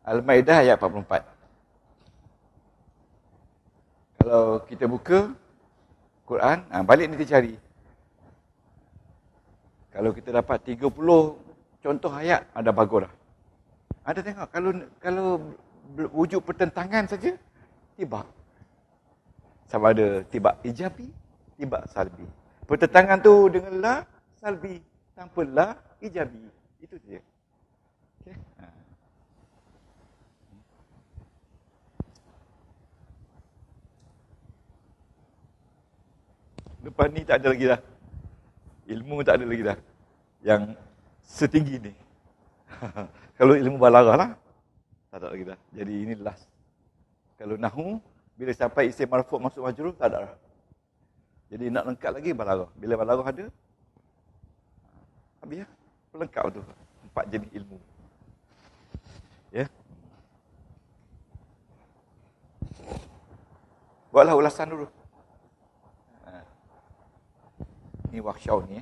Al-Maidah ayat 44. Kalau kita buka Quran, balik nanti cari. Kalau kita dapat 30 contoh ayat, ada bagus dah. Ada tengok, kalau wujud pertentangan saja, tibak. Sama ada tibak ijabi, tibak salbi. Pertentangan tu dengan la, salbi. Tanpa la, ijabi. Itu saja. Okay. Lepas ni tak ada lagi dah. Ilmu tak ada lagi dah. Yang setinggi ni. Kalau ilmu balarah lah. Tak ada lagi dah. Jadi ini last. Kalau nahu, bila sampai isim marfu' masuk majrur, tak ada dah. Jadi nak lengkap lagi balarah. Bila balarah ada, habis ya. Pelengkap tu. 4 jenis ilmu. Ya. Buatlah ulasan dulu. Ni wakshaw ni.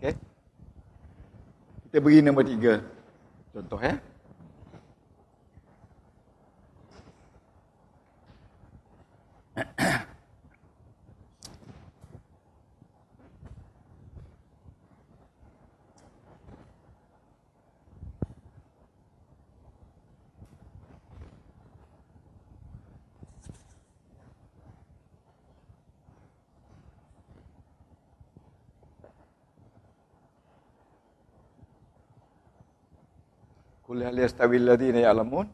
Okay. Kita beri nombor 3. Contoh ya. Qul hal yastawil ladzina ya'lamun.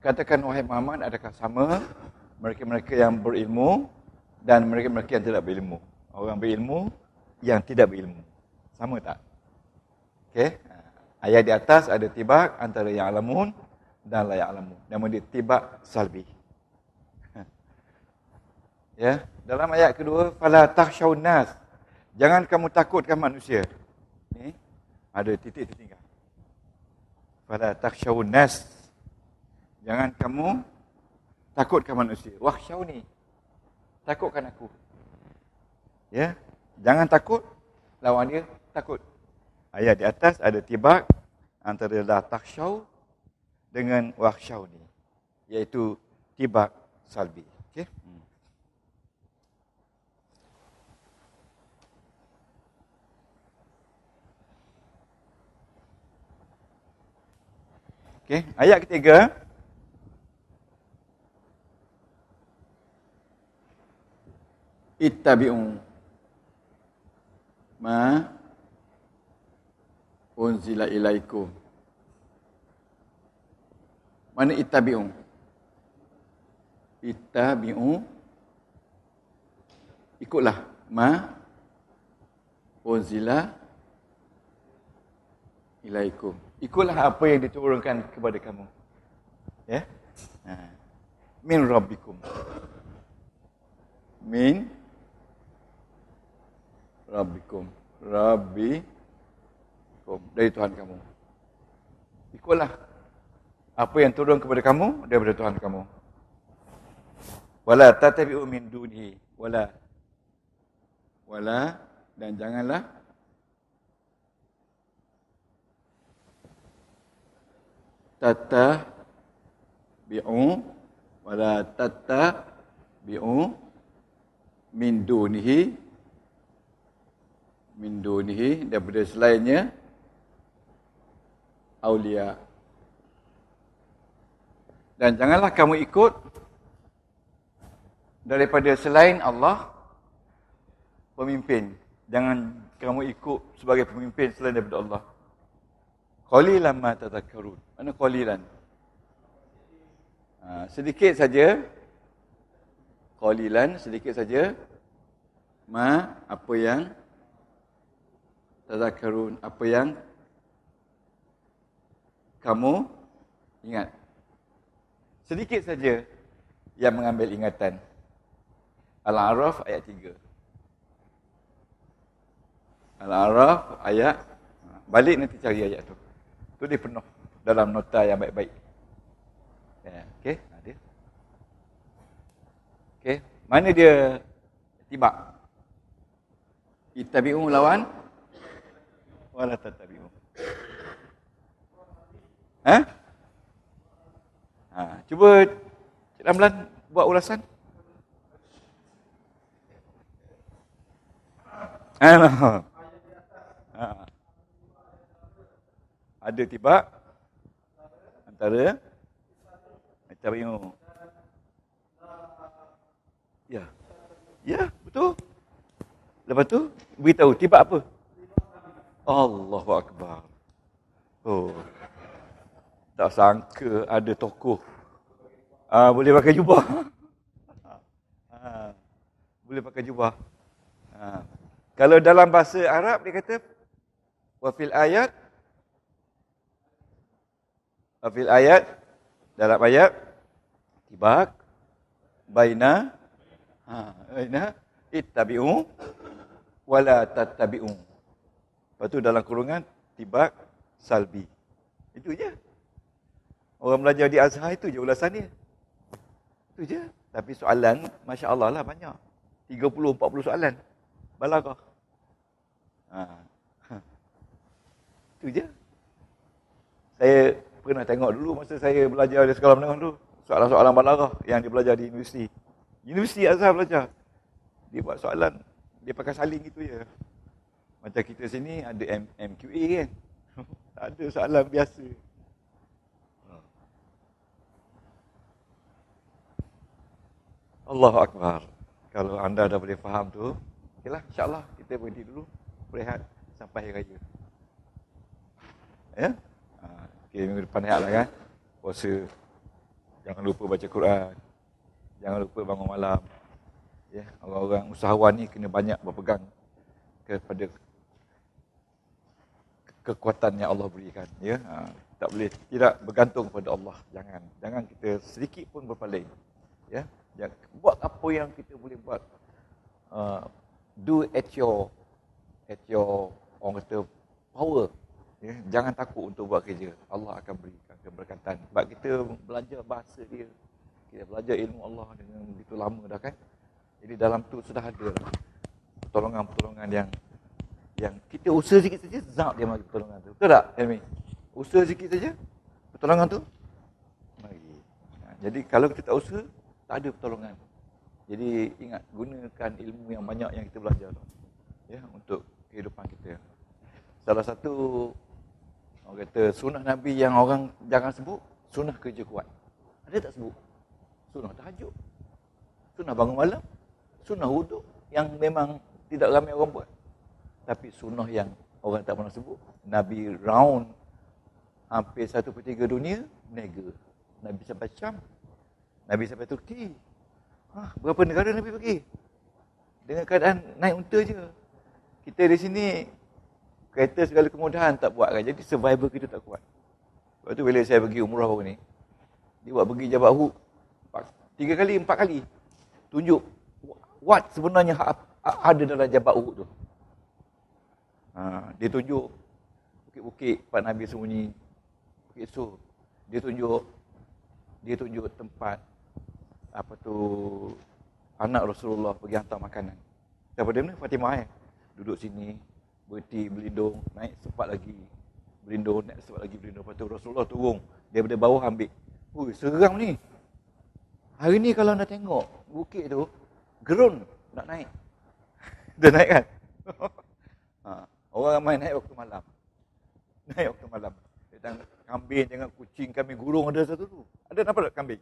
Katakan wahai Muhammad, adakah sama mereka-mereka yang berilmu dan mereka-mereka yang tidak berilmu? Orang berilmu yang tidak berilmu. Sama tak? Okey. Ayat di atas ada tibak antara yang alamun dan la ya'lamun. Nama dia tibak salbi. Ya, dalam ayat kedua, fala takhshawun nas. Jangan kamu takutkan manusia. Ni ada titik tertinggal. Fala takhshawun nas. Jangan kamu takutkan manusia. Wakhshawni. Takutkan aku. Ya, jangan takut, lawan dia takut. Ayat di atas ada tibak antara la takhshaw dengan wakhshawni, iaitu tibak salbi. Okey. Okey, ayat ketiga. Ittabi'u ma unzila ilaikum. Mana ittabi'u? Ittabi'u, ikutlah ma unzila ilaikum. Ikutlah apa yang diturunkan kepada kamu. Ya? Min rabbikum. Min rabbikum. Rabbikum. Dari Tuhan kamu. Ikutlah apa yang turun kepada kamu daripada Tuhan kamu. Wala tatabi'u min dunihi. Wala dan janganlah tatabi'u wala tatabi'u min dunihi daripada selainnya aulia. Dan janganlah kamu ikut daripada selain Allah pemimpin. Jangan kamu ikut sebagai pemimpin selain daripada Allah. Qalilan ma tadhakkarun. Mana qalilan? Sedikit saja. Qalilan, sedikit saja. Ma, apa yang tadhakkarun, apa yang kamu ingat. Sedikit saja yang mengambil ingatan. Al-A'raf ayat 3. Al-A'raf ayat, balik nanti cari ayat tu. Tu dia penuh dalam nota yang baik-baik. Ya, okey, ada. Okey, mana dia tibak? Ittabi'u lawan wala tattabi'u. Cuba Cik Ramlan buat ulasan. Ada tibak antara ittabi'u. Ya, betul. Lepas tu beritahu tibak apa? Allahu Akbar. Oh. Tak sangka ada tokoh. Boleh pakai jubah. Boleh pakai jubah. Kalau dalam bahasa Arab dia kata wafil ayat dalam ayat tibak baina ittabi'u wala tattabi'u. Lepas tu dalam kurungan tibak salbi. Itu je. Orang belajar di Azhar itu je ulasan dia. Itu je. Tapi soalan, Masya Allah lah banyak. 30-40 soalan. Balaghah. Itu je. Saya pernah tengok dulu masa saya belajar di sekolah menengah dulu. Soalan-soalan balaghah yang dia belajar di universiti. Universiti Azhar belajar. Dia buat soalan. Dia pakai saling gitu je. Macam kita sini ada MQA kan. Tak ada soalan biasa. Allahu Akbar. Kalau anda dah boleh faham tu, okeylah, insya-Allah kita berhenti dulu, berehat sampai hari raya. Ya? Okay, minggu depan rehat lah kan. Puasa. Jangan lupa baca Quran. Jangan lupa bangun malam. Ya, orang-orang usahawan ni kena banyak berpegang kepada kekuatan yang Allah berikan. Ya, tak boleh tidak bergantung pada Allah. Jangan kita sedikit pun berpaling. Ya, buat apa yang kita boleh buat. Do at your orang kata power. Ya, jangan takut untuk buat kerja. Allah akan berikan keberkatan. Sebab kita belajar bahasa dia. Kita belajar ilmu Allah dengan begitu lama dah kan. Jadi dalam tu sudah ada pertolongan-pertolongan yang kita usaha sikit saja, zat dia bagi pertolongan tu. Betul tak, Helmi? Usaha sikit saja, pertolongan tu bagi. Jadi kalau kita tak usaha, tak ada pertolongan. Jadi ingat, gunakan ilmu yang banyak yang kita belajar tu. Ya, untuk kehidupan kita. Salah satu orang kata sunnah Nabi yang orang jangan sebut, sunnah kerja kuat. Ada tak sebut? Sunnah tahajud, sunnah bangun malam, sunnah wuduk yang memang tidak ramai orang buat. Tapi sunnah yang orang tak pernah sebut, Nabi round hampir 1/3 dunia berniaga. Nabi sampai Syam, Nabi sampai Turki. Berapa negara Nabi pergi? Dengan keadaan naik unta je. Kita di sini kereta segala kemudahan tak buat kan. Jadi survival kita tak kuat. Lepas tu bila saya pergi umrah baru ni, dia buat pergi Jabal Uhud 3 kali, 4 kali. Tunjuk what sebenarnya ada dalam Jabal Uhud tu. Dia tunjuk bukit-bukit Pak Nabi sembunyi, Bukit Sur. Dia tunjuk tempat apa tu anak Rasulullah pergi hantar makanan. Daripada mana? Fatimah duduk sini, berhenti, berlindung, naik sempat lagi, berlindung, naik sempat lagi, berlindung. Lepas tu Rasulullah turun, daripada bawah ambil. Seram ni. Hari ni kalau nak tengok bukit tu, gerun nak naik. Dah naik kan? Orang ramai naik waktu malam. Naik waktu malam. Datang kambing, jangan kucing, kambing gurung ada satu tu. Ada nampak tak kambing?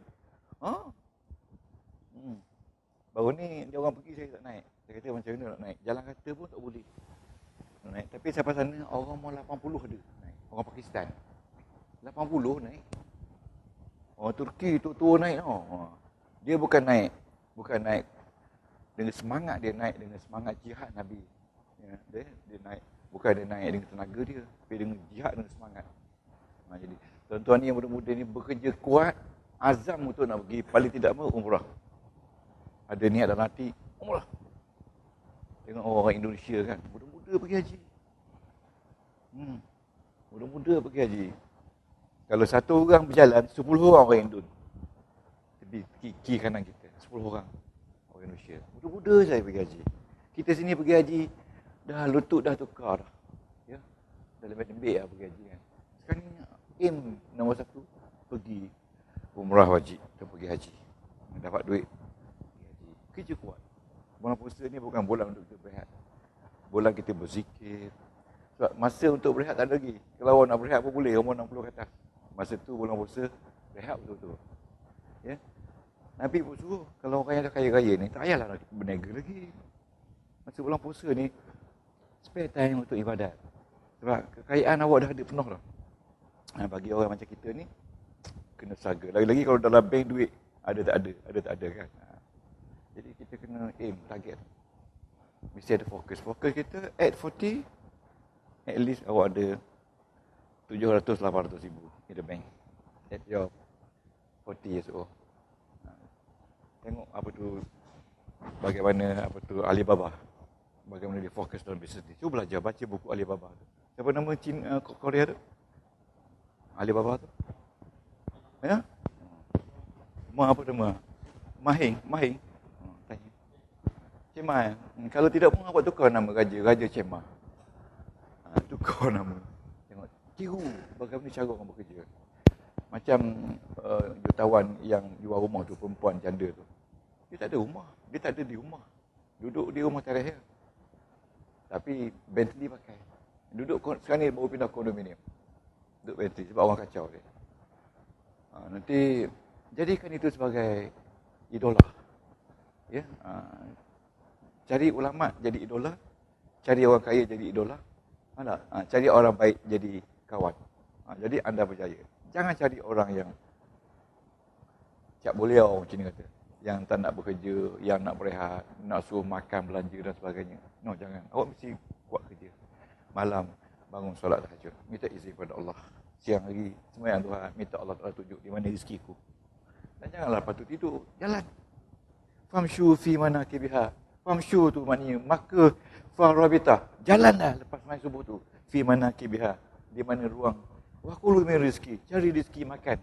Baru ni dia orang pergi, saya tak naik. Saya kata macam mana nak naik? Jalan kata pun tak boleh nak naik. Tapi sampai sana orang mau 80 ada naik. Orang Pakistan 80 naik. Orang Turki tu naik tau. Dia bukan naik dengan semangat, dia naik dengan semangat jihad Nabi. Ya, dia naik, bukan dia naik dengan tenaga dia, tapi dengan jihad, dengan semangat. Jadi tuan-tuan ni yang muda-muda ni bekerja kuat, azam untuk nak pergi paling tidak umrah. Ada niat dalam hati umrah. Tengok orang Indonesia kan, muda-muda pergi haji. Muda-muda pergi haji. Kalau satu orang berjalan, 10 orang Indon. Kiri kanan kita, 10 orang Indonesia. Muda-muda saya pergi haji. Kita sini pergi haji, dah lutut dah tukar dah. Ya, dah lembik lah pergi haji kan. Sekarang ni aim nombor 1, pergi umrah wajib atau pergi haji. Dapat duit, pergi haji. Kerja kuat. Bulan puasa ni bukan bulan untuk kita berehat. Bulan kita berzikir. Sebab masa untuk berehat tak ada lagi. Kalau awak nak berehat pun boleh, umur 60 ke atas. Masa tu bulan puasa, rehat betul-betul. Ya. Nabi pun suruh, kalau orang yang dah kaya-kaya ni, tak payahlah nak berniaga lagi. Masa bulan puasa ni, spare time untuk ibadat. Sebab kekayaan awak dah ada penuh dah. Bagi orang macam kita ni, kena saga. Lagi-lagi kalau dalam bank duit, ada tak ada kan. Jadi kita kena aim, target. Mesti ada fokus. Fokus kita at 40, at least awak ada 700-800 ribu in the bank. At your 40 years old. Tengok apa tu, bagaimana Alibaba, bagaimana dia fokus dalam bisnes ni. Cuba belajar, baca buku Alibaba tu. Siapa nama Cina, Korea tu? Alibaba tu? Ya? Apa nama? Mahing. Tanya. Cik Ma, kalau tidak pun awak tukar nama Raja Cik Ma. Tukar nama. Tengok, tiru bagaimana cara orang bekerja. Macam jutawan yang jual rumah tu, perempuan janda tu. Dia tak ada rumah. Dia tak ada di rumah. Duduk di rumah tarikh. Tapi Bentley pakai. Duduk sekarang ni baru pindah kondominium. Duduk Bentley sebab orang kacau dia. Nanti jadikan itu sebagai idola. Ya. Cari ulama jadi idola. Cari orang kaya jadi idola. Cari orang baik jadi kawan. Jadi anda berjaya. Jangan cari orang yang cap boliau macam ni kata. Yang tak nak bekerja, yang nak berehat, nak suruh makan, belanja dan sebagainya. No, jangan. Awak mesti buat kerja. Malam, bangun solat tahajud. Minta izin kepada Allah. Siang hari, sembahyang Tuhan. Minta Allah Ta'ala tunjuk di mana rezekiku. Dan janganlah patut tidur. Jalan. Famshu fi manakibiha. Famshu tu maknanya, maka farabita. Jalanlah lepas main subuh tu. Fi manakibiha. Di mana ruang. Wakulu min rizki. Cari rezeki makan.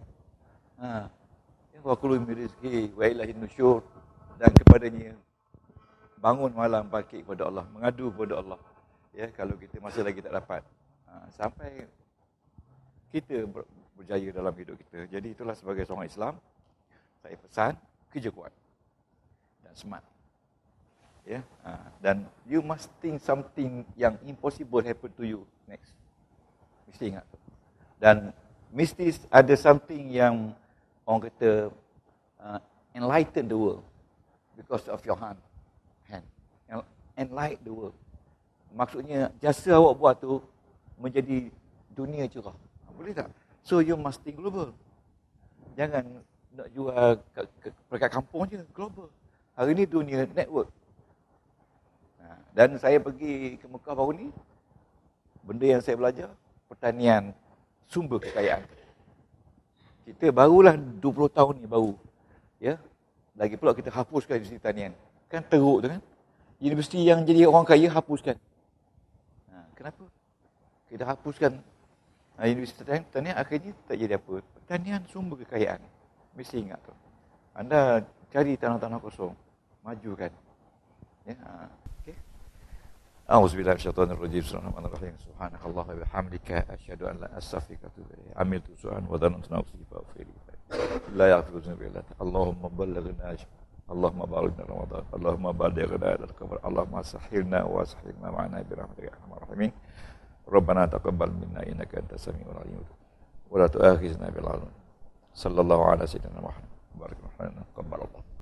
Wa kullu min rizqi wa ilaihin nusyur, dan kepadanya bangun malam bangkit kepada Allah, mengadu kepada Allah. Ya, kalau kita masih lagi tak dapat, sampai kita berjaya dalam hidup kita. Jadi itulah sebagai seorang Islam, saya pesan kerja kuat dan smart. Ya, dan you must think something yang impossible happen to you next. Mesti ingat tu. Dan mesti ada something yang orang kata enlighten the world because of your hand. Enlighten the world. Maksudnya jasa awak buat tu menjadi dunia cerah. Boleh tak? So you must think global. Jangan nak jual dekat kampung je, global. Hari ni dunia network. Dan saya pergi ke Mekah baru ni, benda yang saya belajar, pertanian, sumber kekayaan. Kita barulah 20 tahun ni baru. Ya. Lagi pula kita hapuskan industri tanian. Kan teruk tu kan? Universiti yang jadi orang kaya hapuskan. Kenapa? Kita hapuskan industri tanian, akhirnya tak jadi apa. Pertanian sumber kekayaan. Mesti ingat tu. Anda cari tanah-tanah kosong, majukan. Ya. Okey. A'udzubillahi minasyaitonirrajim. Bismillahirrahmanirrahim. Subhanakallah wa bihamdika asyhadu an la astaghfiruka wa atubu ilaik. Amiltu su'an wa dhanantu nafsi fa aghfir li. La yaghfiru dzunuba illa anta. Allahumma ballighna Allahumma balighna Ramadan. Allahumma ballighna al-qabr. Allahumma sahhilna wa sahhilna ma'ana bi rahmatika ya arhamar rahimin. Rabbana taqabbal minna innaka antas samiul alim. Wa la tu'akhizna bil 'adab. Sallallahu ala sayyidina Muhammad. Barakallahu. Qabbalallah.